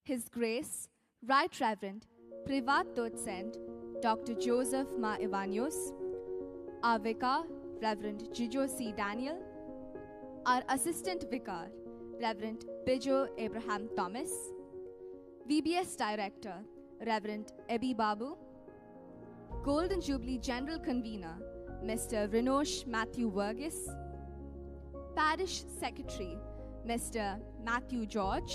His Grace, Right Reverend Privat Docent Dr. Joseph Ma Ivanios, our Vicar, Reverend Jijo C. Daniel, our Assistant Vicar, Reverend Bijo Abraham Thomas, VBS Director, Reverend Ebi Babu, Golden Jubilee General Convener, Mr. Rinosh Matthew Vergis, Parish Secretary, Mr. Matthew George,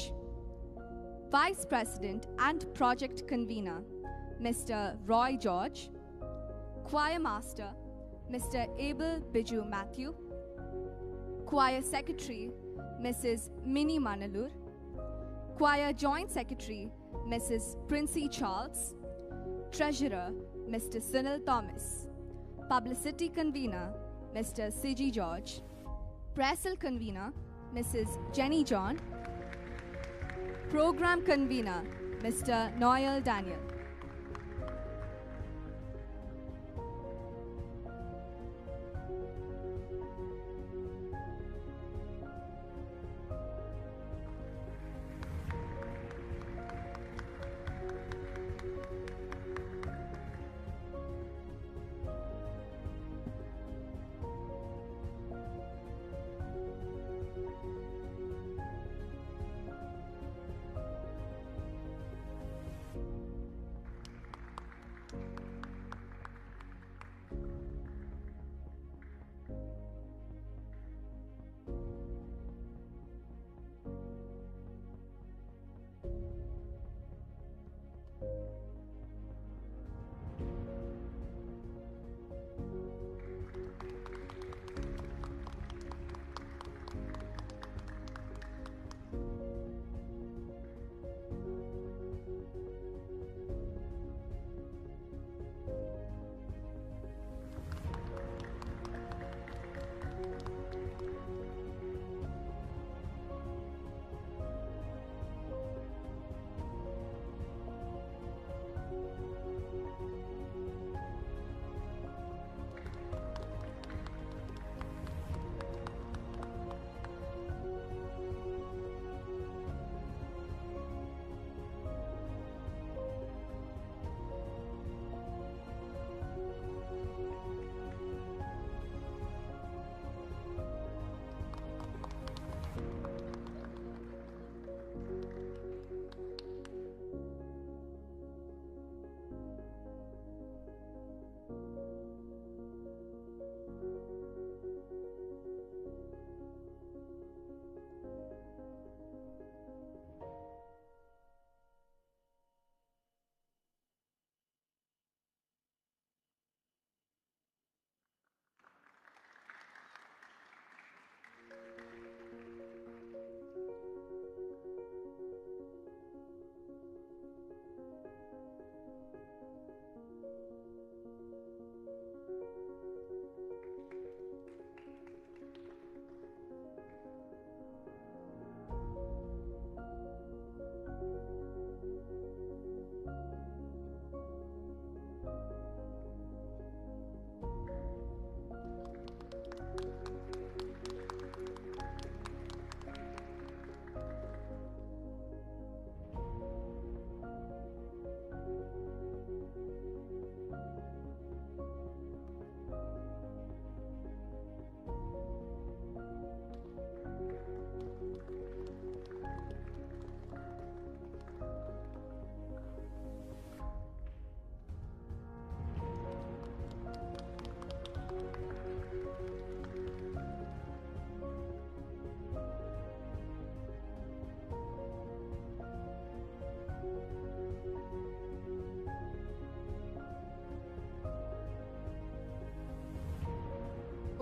Vice President and Project Convener, Mr. Roy George, Choir Master, Mr. Abel Biju Matthew, Choir Secretary, Mrs. Minnie Manalur, Choir Joint Secretary, Mrs. Princey Charles. Treasurer, Mr. Sunil Thomas. Publicity Convener, Mr. Siji George. Pressel Convener, Mrs. Jenny John. Program Convener, Mr. Noel Daniel.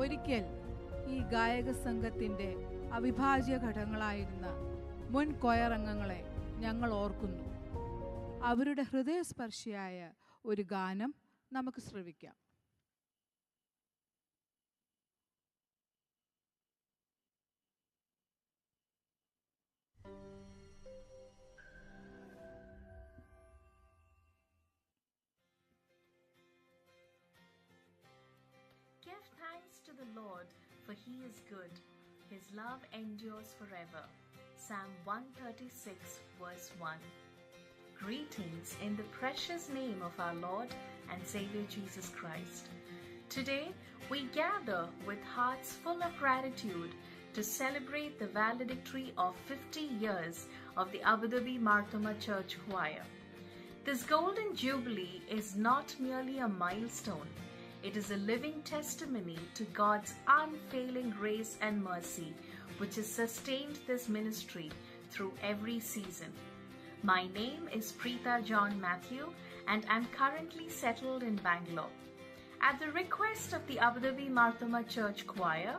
ഒരിക്കൽ ഈ ഗായക സംഘത്തിൻ്റെ അവിഭാജ്യ ഘടകങ്ങളായിരുന്ന മുൻ coir അംഗങ്ങളെ ഞങ്ങൾ ഓർക്കുന്നു. അവരുടെ ഹൃദയസ്പർശിയായ ഒരു ഗാനം നമുക്ക് ശ്രവിക്കാം. Give thanks to the Lord, for he is good. His love endures forever. Psalm 136, verse 1. Greetings in the precious name of our Lord and Savior Jesus Christ. Today, we gather with hearts full of gratitude to celebrate the valedictory of 50 years of the Abu Dhabi Marthoma Church Choir. This golden jubilee is not merely a milestone. It is a living testimony to God's unfailing grace and mercy, which has sustained this ministry through every season. My name is Preeta John Matthew, and I'm currently settled in Bangalore. At the request of the Abu Dhabi Marthoma Church Choir,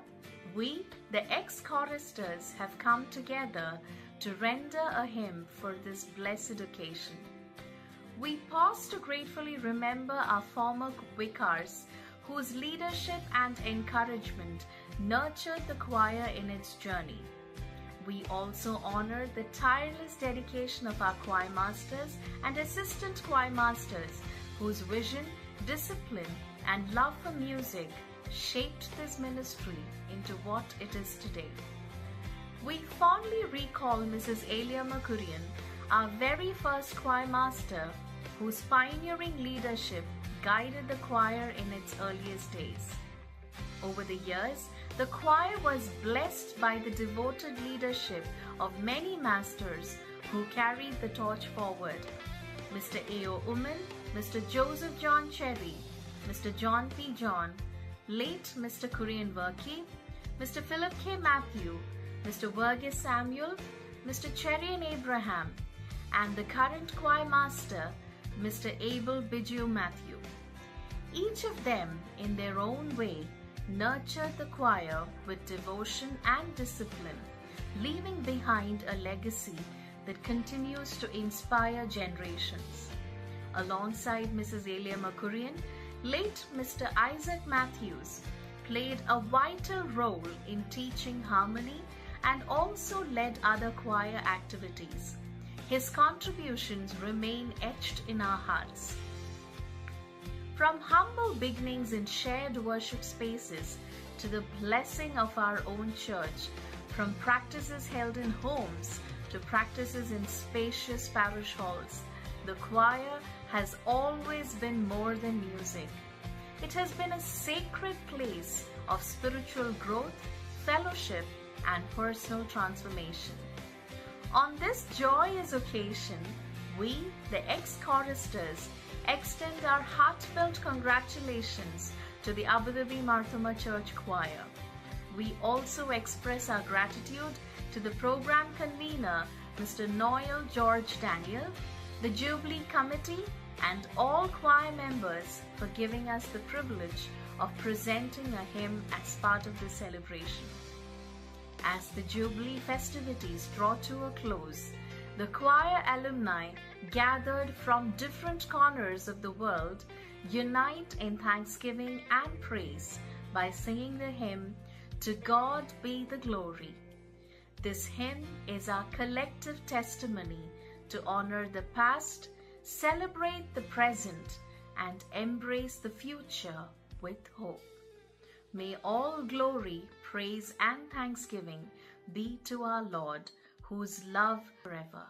we, the ex-choristers, have come together to render a hymn for this blessed occasion. We pause to gratefully remember our former vicars whose leadership and encouragement nurtured the choir in its journey. We also honor the tireless dedication of our choir masters and assistant choir masters whose vision, discipline, and love for music shaped this ministry into what it is today. We fondly recall Mrs. Elia Makurian, our very first choir master, whose pioneering leadership guided the choir in its earliest days. Over the years, the choir was blessed by the devoted leadership of many masters who carried the torch forward. Mr. A.O. Uman, Mr. Joseph John Cherry, Mr. John P. John, late Mr. Kurian Verkey, Mr. Philip K. Matthew, Mr. Verghese Samuel, Mr. Cherian Abraham, and the current choir master, Mr. Abel Biju Matthew. Each of them, in their own way, nurtured the choir with devotion and discipline, leaving behind a legacy that continues to inspire generations. Alongside Mrs. Elia Makurian, late Mr. Isaac Matthews played a vital role in teaching harmony and also led other choir activities. His contributions remain etched in our hearts. From humble beginnings in shared worship spaces to the blessing of our own church, from practices held in homes to practices in spacious parish halls, the choir has always been more than music. It has been a sacred place of spiritual growth, fellowship, and personal transformation. On this joyous occasion, we, the ex-choristers, extend our heartfelt congratulations to the Abu Dhabi Marthoma Church Choir. We also express our gratitude to the program convener, Mr. Noel George Daniel, the Jubilee Committee, and all choir members for giving us the privilege of presenting a hymn as part of the celebration. As the Jubilee festivities draw to a close, the choir alumni gathered from different corners of the world unite in thanksgiving and praise by singing the hymn, "To God Be the Glory." This hymn is our collective testimony to honor the past, celebrate the present, and embrace the future with hope. May all glory, praise, and thanksgiving be to our Lord, whose love forever.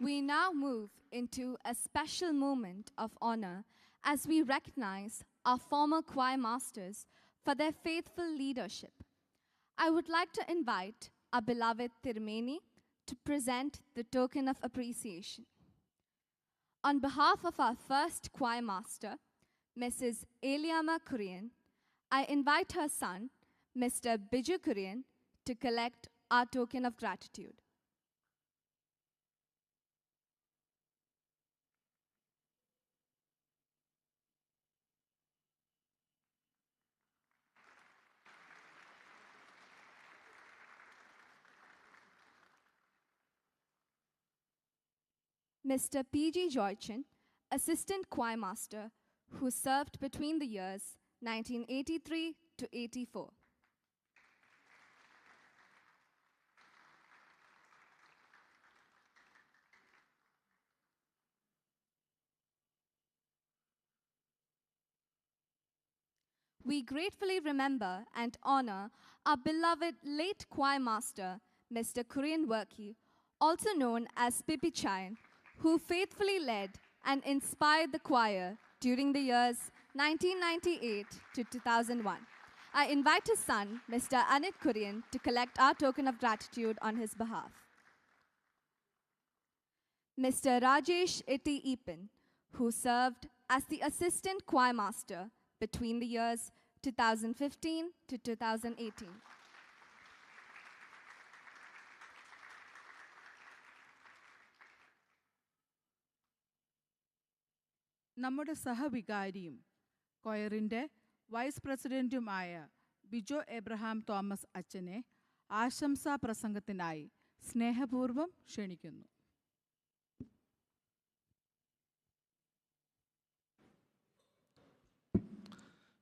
We now move into a special moment of honor as we recognize our former choir masters for their faithful leadership. I would like to invite our beloved Tirumeni to present the token of appreciation. On behalf of our first choir master, Mrs. Eliama Kurian, I invite her son, Mr. Biju Kurian, to collect our token of gratitude. Mr. P.G. Joychan, Assistant Choir Master, who served between the years 1983 to 84. We gratefully remember and honor our beloved late choir master, Mr. Kurian Worki, also known as Pipi Chayan, who faithfully led and inspired the choir during the years 1998 to 2001. I invite his son, Mr. Anit Kurian, to collect our token of gratitude on his behalf. Mr. Rajesh Iti Ipin, who served as the assistant choir master between the years 2015 to 2018. നമ്മുടെ സഹവികാരിയും കൊയറിൻ്റെ vice പ്രസിഡൻറ്റുമായ Bijo Abraham Thomas അച്ഛനെ ആശംസാ പ്രസംഗത്തിനായി സ്നേഹപൂർവ്വം ക്ഷണിക്കുന്നു.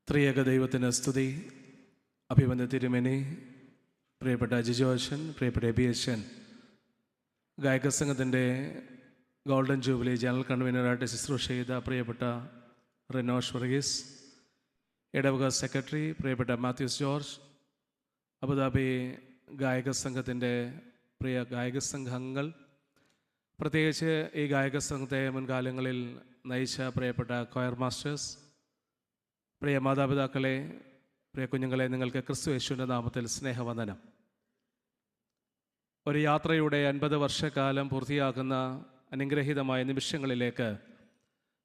ത്രിയേക ദൈവത്തിന് സ്തുതി. അഭിവന്ദ തിരുമേനി, പ്രിയപ്പെട്ട ജിജോ അച്ഛൻ, പ്രിയപ്പെട്ട എബി അച്ഛൻ, ഗായക സംഘത്തിൻ്റെ ഗോൾഡൻ ജൂബിലി ജനറൽ കൺവീനറായിട്ട് ശുശ്രൂഷ ചെയ്ത പ്രിയപ്പെട്ട റിനോഷ് വർഗീസ്, ഇടവക സെക്രട്ടറി പ്രിയപ്പെട്ട മാത്യൂസ് ജോർജ്, അബുദാബി ഗായക സംഘത്തിൻ്റെ പ്രിയ ഗായക സംഘങ്ങൾ, പ്രത്യേകിച്ച് ഈ ഗായക സംഘത്തെ മുൻകാലങ്ങളിൽ നയിച്ച പ്രിയപ്പെട്ട കൊയർ മാസ്റ്റേഴ്സ്, പ്രിയ മാതാപിതാക്കളെ, പ്രിയ കുഞ്ഞുങ്ങളെ, നിങ്ങൾക്ക് ക്രിസ്തു യേശുവിൻ്റെ നാമത്തിൽ സ്നേഹവന്ദനം. ഒരു യാത്രയുടെ 50 വർഷക്കാലം പൂർത്തിയാക്കുന്ന അനുഗ്രഹീതമായ നിമിഷങ്ങളിലേക്ക്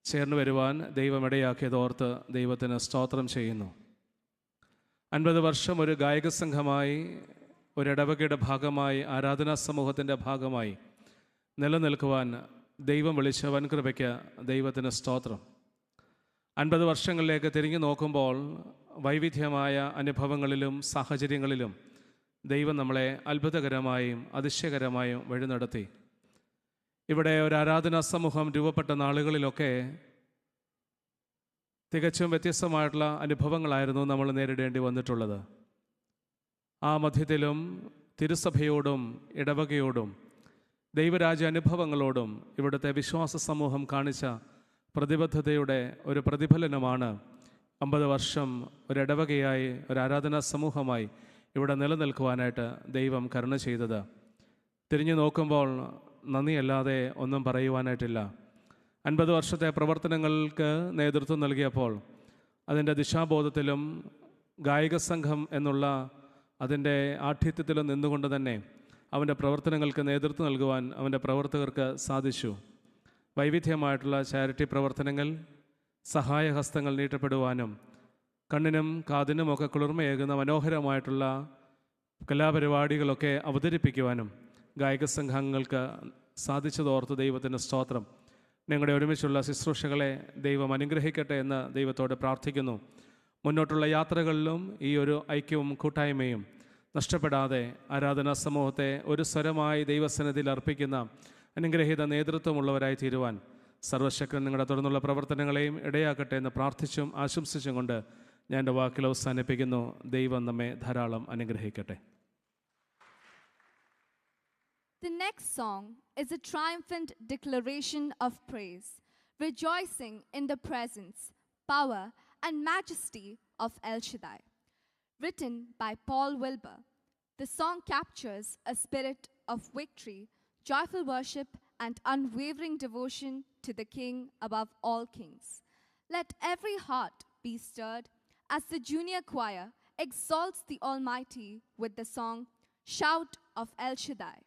ചേർന്ന് വരുവാൻ ദൈവം ഇടയാക്കിയതോർത്ത് ദൈവത്തിന് സ്തോത്രം ചെയ്യുന്നു. 50 വർഷം ഒരു ഗായക സംഘമായി, ഒരു ഇടവകയുടെ ഭാഗമായി, ആരാധനാ സമൂഹത്തിൻ്റെ ഭാഗമായി നിലനിൽക്കുവാൻ ദൈവം വിളിച്ച വൻകൃപയ്ക്ക് ദൈവത്തിന് സ്തോത്രം. 50 വർഷങ്ങളിലേക്ക് തിരിഞ്ഞു നോക്കുമ്പോൾ വൈവിധ്യമായ അനുഭവങ്ങളിലും സാഹചര്യങ്ങളിലും ദൈവം നമ്മളെ അത്ഭുതകരമായും അതിശയകരമായും വഴി നടത്തി. ഇവിടെ ഒരു ആരാധനാ സമൂഹം രൂപപ്പെട്ട നാളുകളിലൊക്കെ തികച്ചും വ്യത്യസ്തമായിട്ടുള്ള അനുഭവങ്ങളായിരുന്നു നമ്മൾ നേരിടേണ്ടി വന്നിട്ടുള്ളത്. ആ മധ്യത്തിലും തിരുസഭയോടും ഇടവകയോടും ദൈവരാജ്യ അനുഭവങ്ങളോടും ഇവിടുത്തെ വിശ്വാസ സമൂഹം കാണിച്ച പ്രതിബദ്ധതയുടെ ഒരു പ്രതിഫലനമാണ് 50 വർഷം ഒരു ഇടവകയായി, ഒരു ആരാധനാ സമൂഹമായി ഇവിടെ നിലനിൽക്കുവാനായിട്ട് ദൈവം കരുണ ചെയ്തത്. തിരിഞ്ഞു നോക്കുമ്പോൾ നന്ദിയല്ലാതെ ഒന്നും പറയുവാനായിട്ടില്ല. 50 വർഷത്തെ പ്രവർത്തനങ്ങൾക്ക് നേതൃത്വം നൽകിയപ്പോൾ അതിൻ്റെ ദിശാബോധത്തിലും ഗായക സംഘം എന്നുള്ള അതിൻ്റെ ആഠ്യത്വത്തിലും നിന്നുകൊണ്ട് തന്നെ അവൻ്റെ പ്രവർത്തനങ്ങൾക്ക് നേതൃത്വം നൽകുവാൻ അവൻ്റെ പ്രവർത്തകർക്ക് സാധിച്ചു. വൈവിധ്യമായിട്ടുള്ള ചാരിറ്റി പ്രവർത്തനങ്ങൾ, സഹായഹസ്തങ്ങൾ നീട്ടപ്പെടുവാനും കണ്ണിനും കാതിനുമൊക്കെ കുളിർമയേകുന്ന മനോഹരമായിട്ടുള്ള കലാപരിപാടികളൊക്കെ അവതരിപ്പിക്കുവാനും ഗായക സംഘങ്ങൾക്ക് സാധിച്ചതോർത്ത് ദൈവത്തിൻ്റെ സ്തോത്രം. ഞങ്ങളുടെ ഒരുമിച്ചുള്ള ശുശ്രൂഷകളെ ദൈവം അനുഗ്രഹിക്കട്ടെ എന്ന് ദൈവത്തോട് പ്രാർത്ഥിക്കുന്നു. മുന്നോട്ടുള്ള യാത്രകളിലും ഈ ഒരു ഐക്യവും കൂട്ടായ്മയും നഷ്ടപ്പെടാതെ ആരാധനാ സമൂഹത്തെ ഒരു സ്വരമായി ദൈവസന്നിധിയിൽ അർപ്പിക്കുന്ന അനുഗ്രഹീത നേതൃത്വമുള്ളവരായി തീരുവാൻ സർവശക്തൻ നിങ്ങളുടെ തുടർന്നുള്ള പ്രവർത്തനങ്ങളെയും ഇടയാക്കട്ടെ എന്ന് പ്രാർത്ഥിച്ചും ആശംസിച്ചും കൊണ്ട് ഞാൻ എൻ്റെ വാക്കിൽ അവസാനിപ്പിക്കുന്നു. ദൈവം നമ്മെ ധാരാളം അനുഗ്രഹിക്കട്ടെ. The next song is a triumphant declaration of praise, rejoicing in the presence, power, and majesty of El Shaddai. Written by Paul Wilbur, the song captures a spirit of victory, joyful worship, and unwavering devotion to the King above all kings. Let every heart be stirred as the junior choir exalts the Almighty with the song, Shout of El Shaddai.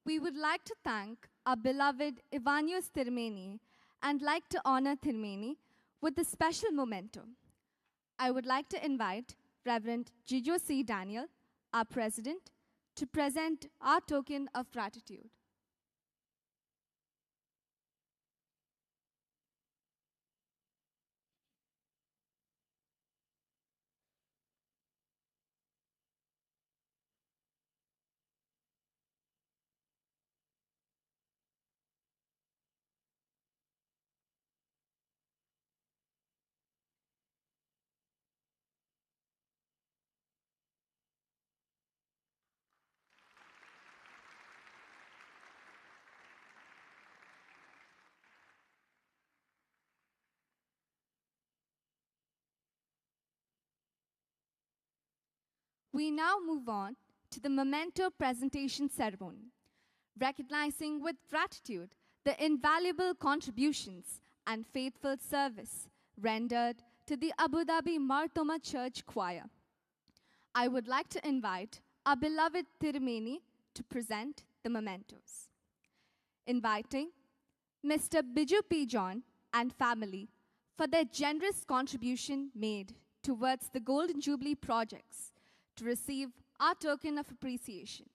We would like to thank our beloved Ivanios Tirmeni and like to honor Tirmeni with a special memento. I would like to invite Reverend Gijo C. Daniel, our president, to present our token of gratitude. We now move on to the memento presentation ceremony, recognizing with gratitude the invaluable contributions and faithful service rendered to the Abu Dhabi Mar Thoma Church Choir. I would like to invite our beloved Tirmeni to present the mementos. Inviting Mr. Biju P. John and family for their generous contribution made towards the Golden Jubilee projects to receive our token of appreciation.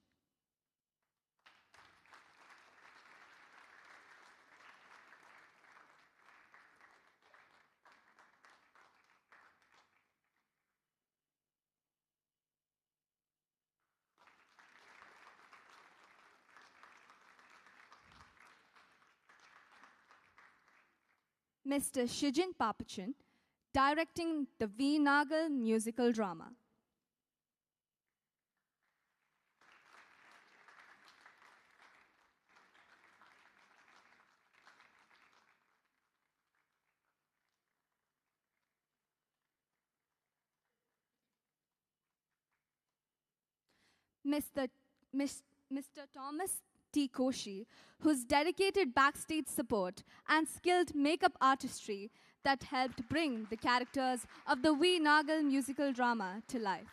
Mr. Shijin Papachan, directing the V. Nagal musical drama. Mr. Thomas T. Koshi, whose dedicated backstage support and skilled makeup artistry that helped bring the characters of the V. Nagal musical drama to life.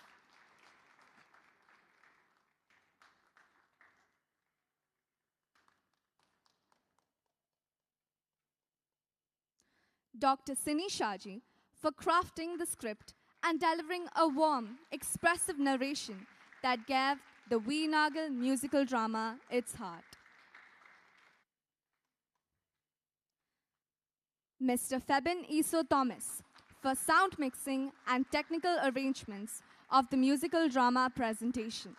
Dr. Sini Shaji, for crafting the script and delivering a warm, expressive narration that gave the V. Nagal musical drama its heart. Mr. Febin Iso Thomas, for sound mixing and technical arrangements of the musical drama presentation.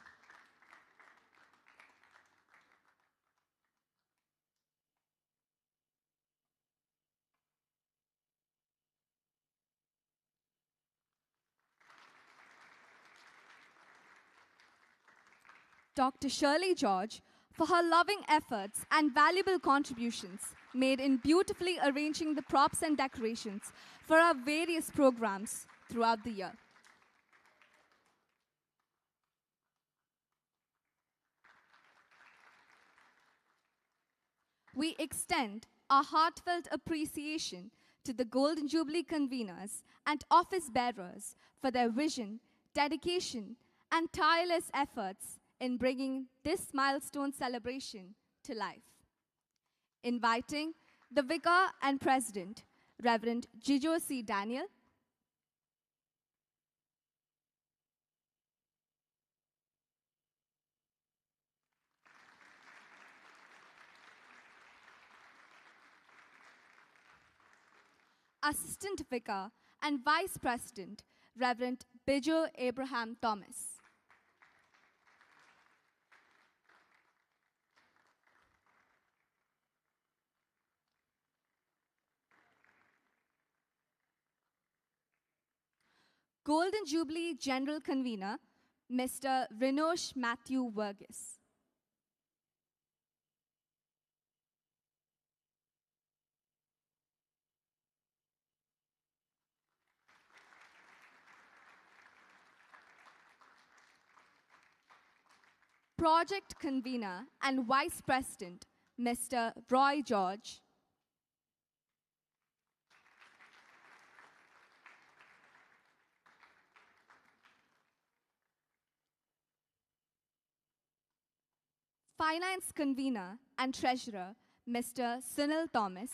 Dr. Shirley George, for her loving efforts and valuable contributions made in beautifully arranging the props and decorations for our various programs throughout the year. We extend our heartfelt appreciation to the Golden Jubilee conveners and office bearers for their vision, dedication, and tireless efforts in bringing this milestone celebration to life. Inviting the Vicar and President, Reverend Gijo C. Daniel, Assistant Vicar and Vice President, Reverend Bijo Abraham Thomas. Golden Jubilee General Convener, Mr. Rinosh Matthew Vergis. Project Convener and Vice President, Mr. Roy George. Finance Convener and Treasurer, Mr. Sunil Thomas.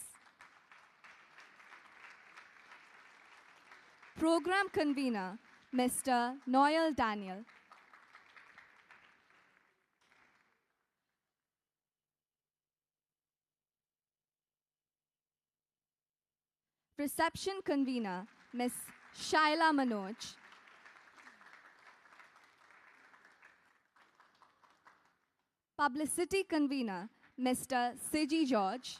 Program Convener, Mr. Noel Daniel. Reception Convener, Ms. Shaila Manoj. Publicity Convener, Mr. Siji George.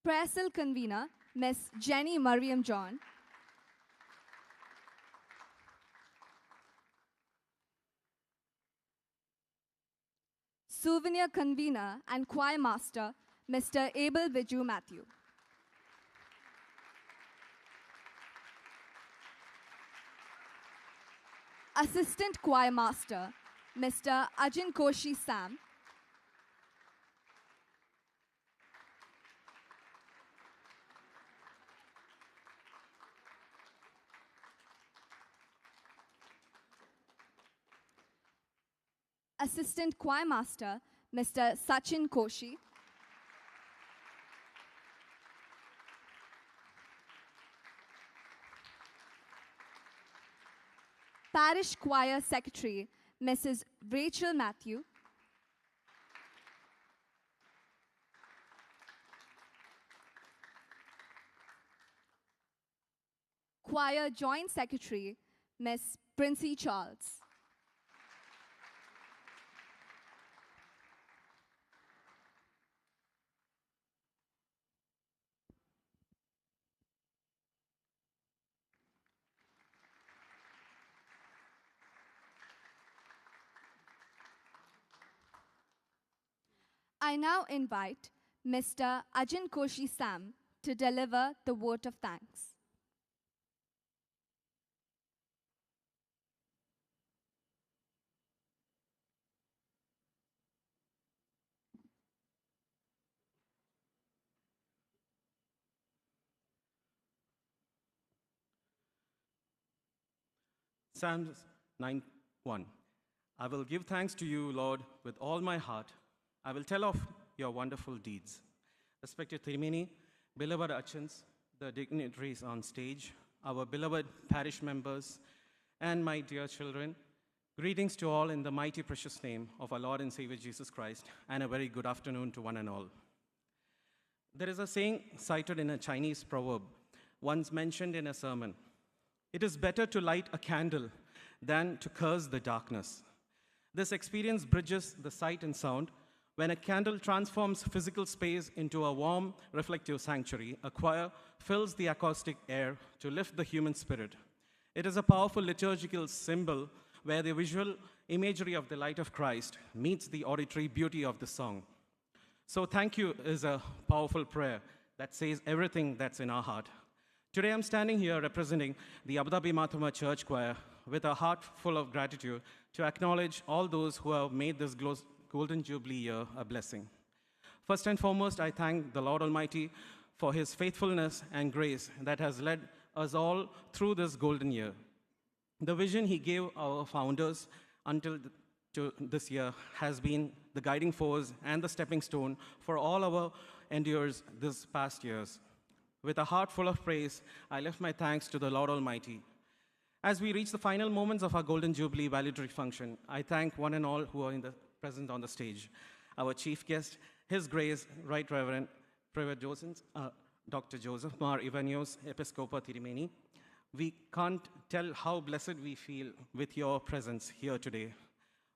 Prayer Cell Convener, Ms. Jenny Mariam John. Souvenir Convener and Choir Master, Mr. Abel Viju Matthew. Assistant Choir Master, Mr. Ajin Koshi Sam. Assistant Choir Master, Mr. Sachin Koshi. Parish Choir Secretary, Mrs. Rachel Matthew. Choir Joint Secretary, Ms. Princey Charles. I now invite Mr. Ajin Koshi Sam to deliver the vote of thanks. Psalms 9:1. I will give thanks to you, Lord, with all my heart. I will tell of your wonderful deeds. Respected Thirimeni, beloved Achans, the dignitaries on stage, our beloved parish members, and my dear children, greetings to all in the mighty precious name of our Lord and Savior Jesus Christ, and a very good afternoon to one and all. There is a saying cited in a Chinese proverb, once mentioned in a sermon. It is better to light a candle than to curse the darkness. This experience bridges the sight and sound. When a candle transforms physical space into a warm, reflective sanctuary, a choir fills the acoustic air to lift the human spirit. It is a powerful liturgical symbol where the visual imagery of the light of Christ meets the auditory beauty of the song. So thank you is a powerful prayer that says everything that's in our heart. Today I'm standing here representing the Abu Dhabi Marthoma Church Choir with a heart full of gratitude to acknowledge all those who have made this Golden Jubilee year a blessing. First and foremost, I thank the Lord Almighty for his faithfulness and grace that has led us all through this golden year. The vision he gave our founders until to this year has been the guiding force and the stepping stone for all our endeavors this past years. With a heart full of praise, I lift my thanks to the Lord Almighty. As we reach the final moments of our Golden Jubilee valedictory function, I thank one and all who are present on the stage. Our chief guest, His Grace, Right Reverend Dr. Joseph Mar Ivanios, Episcopa Thirimeni. We can't tell how blessed we feel with your presence here today.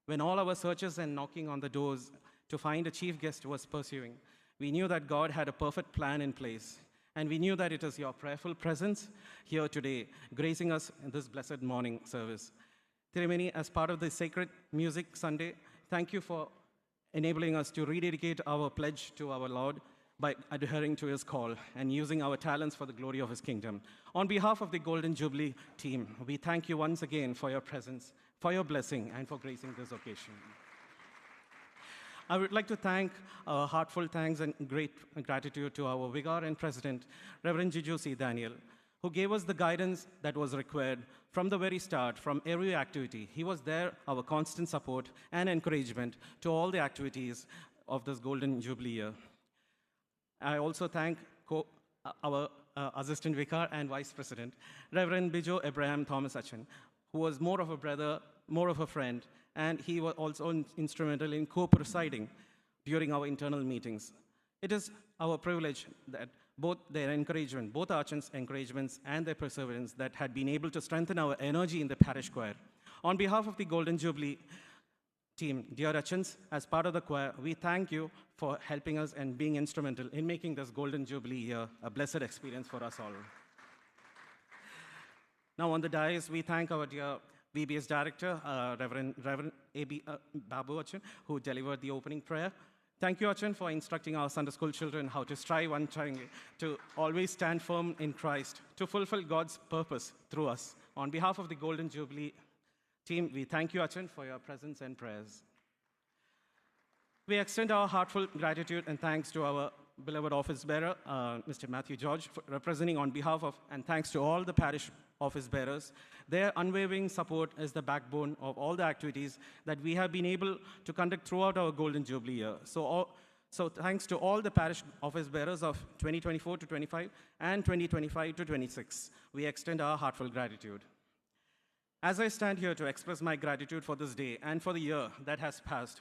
When all our searches and knocking on the doors to find a chief guest was pursuing, we knew that God had a perfect plan in place. And we knew that it is your prayerful presence here today, gracing us in this blessed morning service. Thirimeni, as part of the Sacred Music Sunday, thank you for enabling us to rededicate our pledge to our Lord by adhering to his call and using our talents for the glory of his kingdom. On behalf of the Golden Jubilee team, we thank you once again for your presence, for your blessing, and for gracing this occasion. I would like to thank heartfelt thanks and great gratitude to our Vicar and President, Reverend Jiju C. Daniel, who gave us the guidance that was required from the very start, from every activity. He was there, our constant support and encouragement to all the activities of this Golden Jubilee year. I also thank our Assistant Vicar and Vice President, Reverend Bijo Abraham Thomas Achan, who was more of a brother, more of a friend, and he was also instrumental in co-presiding during our internal meetings. It is our privilege that both their encouragement, both Achan's encouragements and their perseverance that had been able to strengthen our energy in the parish choir. On behalf of the Golden Jubilee team, dear Achans, as part of the choir, we thank you for helping us and being instrumental in making this Golden Jubilee year a blessed experience for us all. Now on the dais, we thank our dear VBS Director, Reverend A.B. Babu Achan, who delivered the opening prayer. Thank you, Achan, for instructing our Sunday school children how to strive untiringly, to always stand firm in Christ, to fulfill God's purpose through us. On behalf of the Golden Jubilee team, we thank you, Achan, for your presence and prayers. We extend our heartfelt gratitude and thanks to our beloved office bearer, Mr. Matthew George, for representing on behalf of, and thanks to all the parish office bearers. Their unwavering support is the backbone of all the activities that we have been able to conduct throughout our Golden Jubilee year. So thanks to all the parish office bearers of 2024 to 25 and 2025 to 26. We extend our heartfelt gratitude. As I stand here to express my gratitude for this day and for the year that has passed,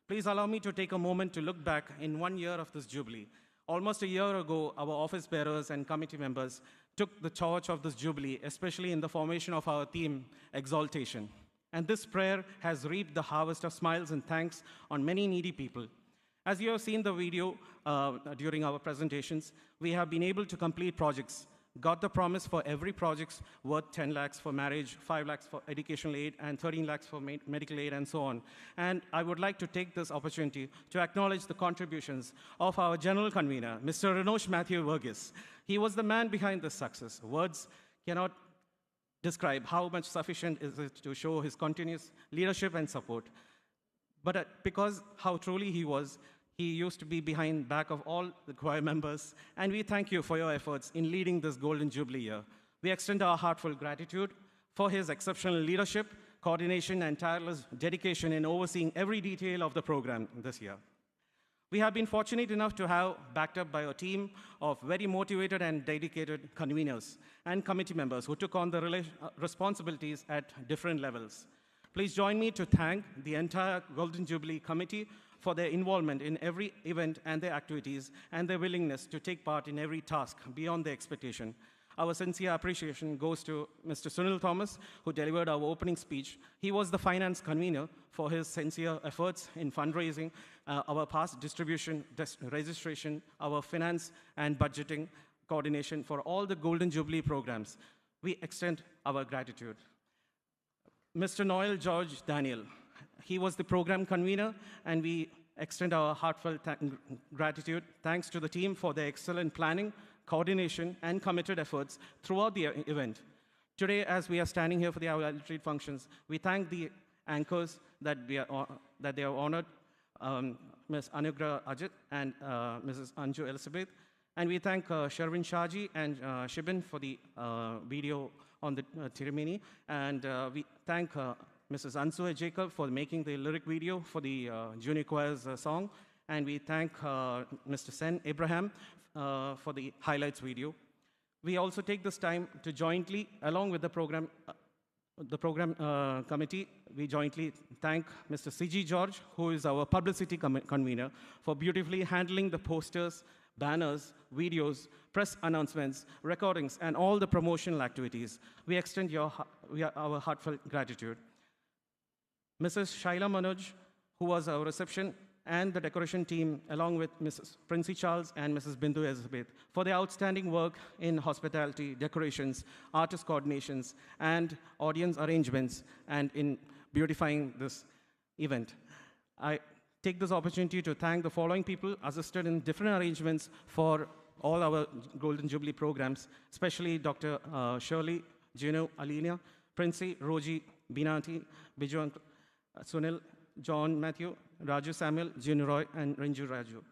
please allow me to take a moment to look back in 1 year of this Jubilee. Almost a year ago, our office bearers and committee members took the charge of this Jubilee, especially in the formation of our theme, Exaltation. And this prayer has reaped the harvest of smiles and thanks on many needy people. As you have seen the video during our presentations, we have been able to complete projects, got the promise for every project worth 10 lakhs for marriage, 5 lakhs for educational aid, and 13 lakhs for medical aid, and so on. And I would like to take this opportunity to acknowledge the contributions of our general convener, Mr. Renosh Matthew Verghese. He was the man behind this success. Words cannot describe how much sufficient is it to show his continuous leadership and support. But because how truly he was, he used to be behind back of all the choir members, and we thank you for your efforts in leading this Golden Jubilee year. We extend our heartfelt gratitude for his exceptional leadership, coordination, and tireless dedication in overseeing every detail of the program this year. We have been fortunate enough to have, backed up by a team of very motivated and dedicated conveners and committee members who took on the responsibilities at different levels. Please join me to thank the entire Golden Jubilee Committee for their involvement in every event and their activities and their willingness to take part in every task beyond their expectation. Our sincere appreciation goes to Mr. Sunil Thomas, who delivered our opening speech. He was the finance convener for his sincere efforts in fundraising, our past distribution, registration, our finance and budgeting coordination for all the Golden Jubilee programs. We extend our gratitude. Mr. Noel George Daniel, he was the program convener, and we extend our heartfelt gratitude. Thanks to the team for their excellent planning, coordination, and committed efforts throughout the event. Today, as we are standing here for the our retreat functions, we thank the anchors that they are honored, Ms. Anugrah Ajit and Mrs. Anju Elizabeth. And we thank Sherwin Shaji and Shibin for the video on the Tirumeni. And we thank Mrs. Ansue Jacob for making the lyric video for the junior choir's song. And we thank Mr. Sen Abraham for the highlights video. We also take this time to jointly, along with the program committee, we jointly thank Mr. C.G. George, who is our publicity convener, for beautifully handling the posters, banners, videos, press announcements, recordings, and all the promotional activities. We extend our heartfelt gratitude. Mrs. Shaila Manoj, who was our reception and the decoration team, along with Mrs. Princey Charles and Mrs. Bindu Elizabeth, for their outstanding work in hospitality, decorations, artist coordinations, and audience arrangements, and in beautifying this event. I take this opportunity to thank the following people assisted in different arrangements for all our Golden Jubilee programs, especially Dr. Shirley, Gino, Alina, Princey, Roji, Binati, Biju, Sunil, John Matthew, Raju Samuel, Jinu Roy, and Renju Raju.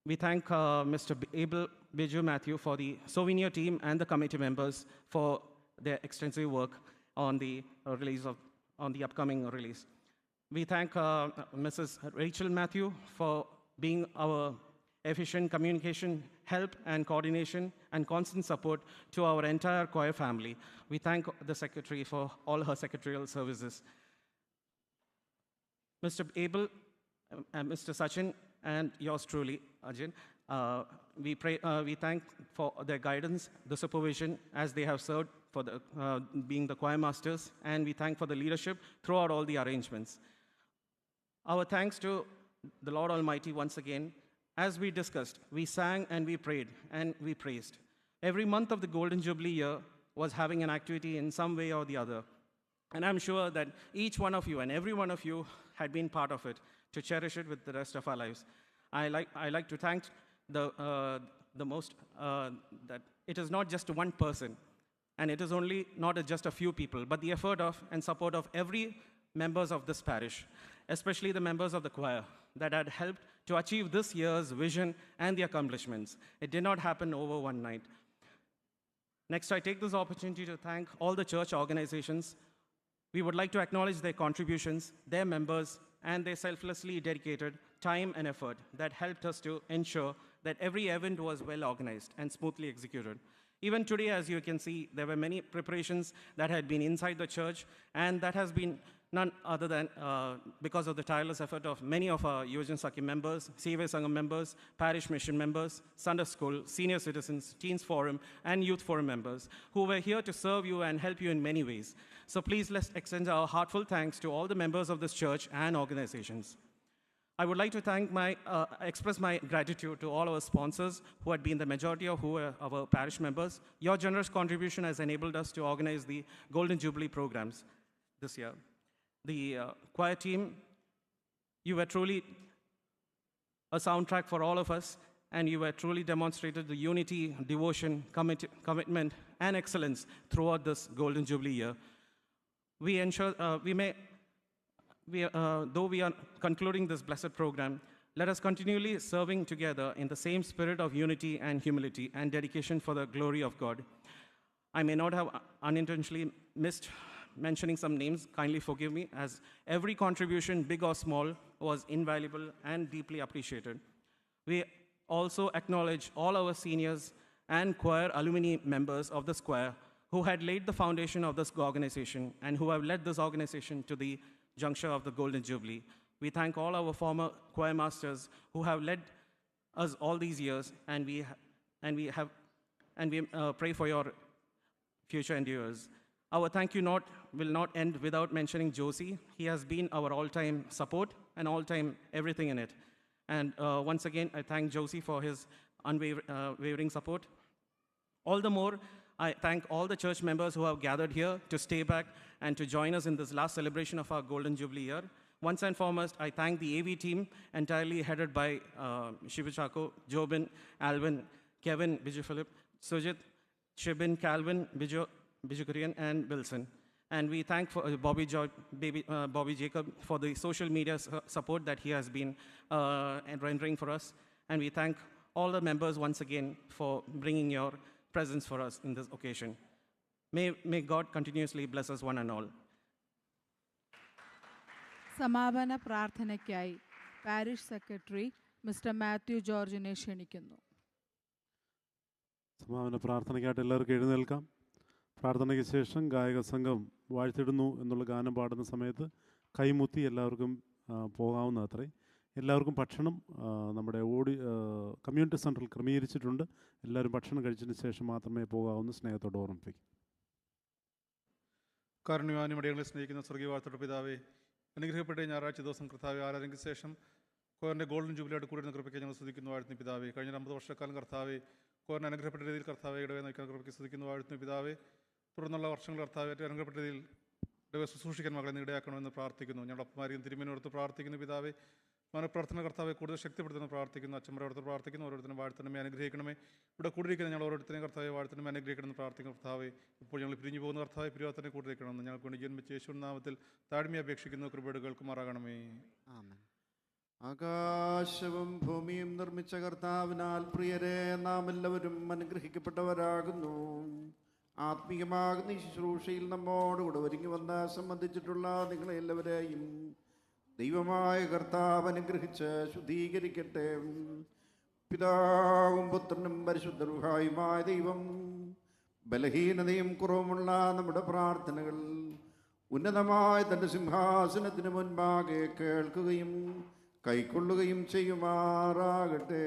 We thank Mr. Abel Biju Matthew for the souvenir team and the committee members for their extensive work on the on the upcoming release. We thank Mrs. Rachel Matthew for being our efficient communication, help and coordination and constant support to our entire choir family. We thank the secretary for all her secretarial services. Mr. Abel, Mr. Sachin, and yours truly, Ajin, we thank for their guidance, the supervision as they have served for being the choir masters, and we thank for the leadership throughout all the arrangements. Our thanks to the Lord Almighty once again. As we discussed, we sang and we prayed and we praised. Every month of the Golden Jubilee year was having an activity in some way or the other. And I'm sure that each one of you and every one of you had been part of it to cherish it with the rest of our lives. I like to thank the most that it is not just one person, and it is only not just a few people, but the effort of and support of every members of this parish, especially the members of the choir that had helped to achieve this year's vision and the accomplishments. It did not happen over one night. Next, I take this opportunity to thank all the church organizations. We would like to acknowledge their contributions, their members, and their selflessly dedicated time and effort that helped us to ensure that every event was well organized and smoothly executed. Even today, as you can see, there were many preparations that had been inside the church, and that has been none other than because of the tireless effort of many of our Yojan Saki members, Seva Sangam members, parish mission members, Sunday school, senior citizens, Teens Forum, and Youth Forum members who were here to serve you and help you in many ways. So please let's extend our heartfelt thanks to all the members of this church and organizations. I would like to express my gratitude to all our sponsors who had been the majority of who were our parish members. Your generous contribution has enabled us to organize the Golden Jubilee programs this year. The choir team, you were truly a soundtrack for all of us, and you were truly demonstrated the unity, devotion, commitment, and excellence throughout this Golden Jubilee year. We ensure, though we are concluding this blessed program, let us continually serving together in the same spirit of unity and humility and dedication for the glory of God. I may not have unintentionally missed mentioning some names, kindly forgive me, as every contribution, big or small, was invaluable and deeply appreciated. We also acknowledge all our seniors and choir alumni members of this choir who had laid the foundation of this organization and who have led this organization to the juncture of the Golden Jubilee. We thank all our former choir masters who have led us all these years, and we pray for your future endeavors. Our thank you note will not end without mentioning Josie. He has been our all-time support and all-time everything in it. And once again, I thank Josie for his unwavering support. All the more, I thank all the church members who have gathered here to stay back and to join us in this last celebration of our Golden Jubilee year. Once and foremost, I thank the AV team, entirely headed by Shiva Chako, Jobin, Alvin, Kevin, Biju Philip, Sujit, Shibin, Calvin, Biju Korean, and Wilson. And we thank for Bobby Jacob for the social media support that he has been rendering for us. And we thank all the members once again for bringing your presence for us in this occasion. May God continuously bless us one and all. സമാപന പ്രാർത്ഥനയ്ക്കായി parish secretary mister Mathew ജോർജിനെ ക്ഷണിക്കുന്നു. സമാപന പ്രാർത്ഥനയ്ക്കായിട്ട് എല്ലാവർക്കും എഴുന്നേൽക്കാം. പ്രാർത്ഥനയ്ക്ക് ശേഷം ഗായക സംഘം വാഴ്ത്തിടുന്നു എന്നുള്ള ഗാനം പാടുന്ന സമയത്ത് കൈമുത്തി എല്ലാവർക്കും പോകാവുന്ന അത്രേ. എല്ലാവർക്കും ഭക്ഷണം നമ്മുടെ കമ്മ്യൂണിറ്റി സെൻറ്ററിൽ ക്രമീകരിച്ചിട്ടുണ്ട്. എല്ലാവരും ഭക്ഷണം കഴിച്ചതിന് ശേഷം മാത്രമേ പോകാവുന്ന സ്നേഹത്തോട് ഓർമ്മിപ്പിക്കും. കാരുണ്യവാനും ഇടയങ്ങളെ സ്നേഹിക്കുന്ന സ്വർഗീയവാഴ്ത്തപ്പെട്ട പിതാവേ, അനുഗ്രഹപ്പെട്ട ഞായറാഴ്ച ദിവസം കർത്താവെ ആരാധനയ്ക്ക് ശേഷം കോറിൻ്റെ ഗോൾഡൻ ജൂബിലിയായിട്ട് കൂടിയിരുന്ന കൃപയ്ക്ക് ഞങ്ങൾ സ്തുതിക്കുന്നു വാഴ്ത്തുന്നു പിതാവേ. കഴിഞ്ഞ 50 വർഷക്കാലം കർത്താവെ കോറിനെ അനുഗ്രഹപ്പെട്ട രീതിയിൽ കർത്താവെ ഇടവേ നയിക്കാൻ കൃപയ്ക്ക് സ്തുതിക്കുന്നു വാഴ്ത്തുന്നു പിതാവേ. തുടർന്നുള്ള വർഷങ്ങൾ കർത്താവെ ഏറ്റവും അനുഗ്രഹപ്പെട്ട രീതിയിൽ ഇടവേ ശുശ്രൂഷിക്കാൻ മകളെ ഇടയാക്കണമെന്ന് പ്രാർത്ഥിക്കുന്നു. ഞങ്ങളുടെ അപ്പമാരെയും തിരുമേനോർത്ത് പ്രാർത്ഥിക്കുന്നു പിതാവേ. മനപ്രാർത്ഥന കർത്താവെ കൂടുതൽ ശക്തിപ്പെടുത്തുന്ന പ്രാർത്ഥിക്കുന്നു. അച്ഛന്മാരെ ഓരോരുത്തർ പ്രാർത്ഥിക്കുന്നു. ഓരോരുത്തരും വാഴ്ത്തണമേ, അനുഗ്രഹിക്കണമേ. ഇവിടെ കൂടിയിരിക്കുന്ന ഞങ്ങൾ ഓരോരുത്തരെയും കർത്താവെ വാഴ്ത്തണമേ, അനുഗ്രഹിക്കണമെന്ന് പ്രാർത്ഥിക്കുന്നു കർത്താവെ. ഇപ്പോൾ ഞങ്ങൾ പിരിഞ്ഞു പോകുന്ന കർത്താവെ പിരിവാത്തനെ കൂടിയിരിക്കണമെന്ന് ഞങ്ങൾക്ക് വേണ്ടി ജന്മിച്ച യേശുവിൻ നാമത്തിൽ താഴ്മയെ അപേക്ഷിക്കുന്നു. കൃപയോട് കേൾക്കുമാറാകണമേ. ആമേൻ. ആകാശവും ഭൂമിയും നിർമ്മിച്ച കർത്താവിനാൽ പ്രിയരെ നാം എല്ലാവരും അനുഗ്രഹിക്കപ്പെട്ടവരാകുന്നു. ആത്മീയമാകുന്ന ഈ ശുശ്രൂഷയിൽ നമ്മോടുകൂടെ ഒരുങ്ങി വന്ന് സംബന്ധിച്ചിട്ടുള്ള നിങ്ങളെ എല്ലാവരെയും ദൈവമായ കർത്താവ് അനുഗ്രഹിച്ച് ശുദ്ധീകരിക്കട്ടെ. പിതാവും പുത്രനും പരിശുദ്ധ റൂഹായുമായ ദൈവം ബലഹീനതയും കുറവുമുള്ള നമ്മുടെ പ്രാർത്ഥനകൾ ഉന്നതമായ തൻ്റെ സിംഹാസനത്തിന് മുൻപാകെ കേൾക്കുകയും കൈക്കൊള്ളുകയും ചെയ്യുമാറാകട്ടെ.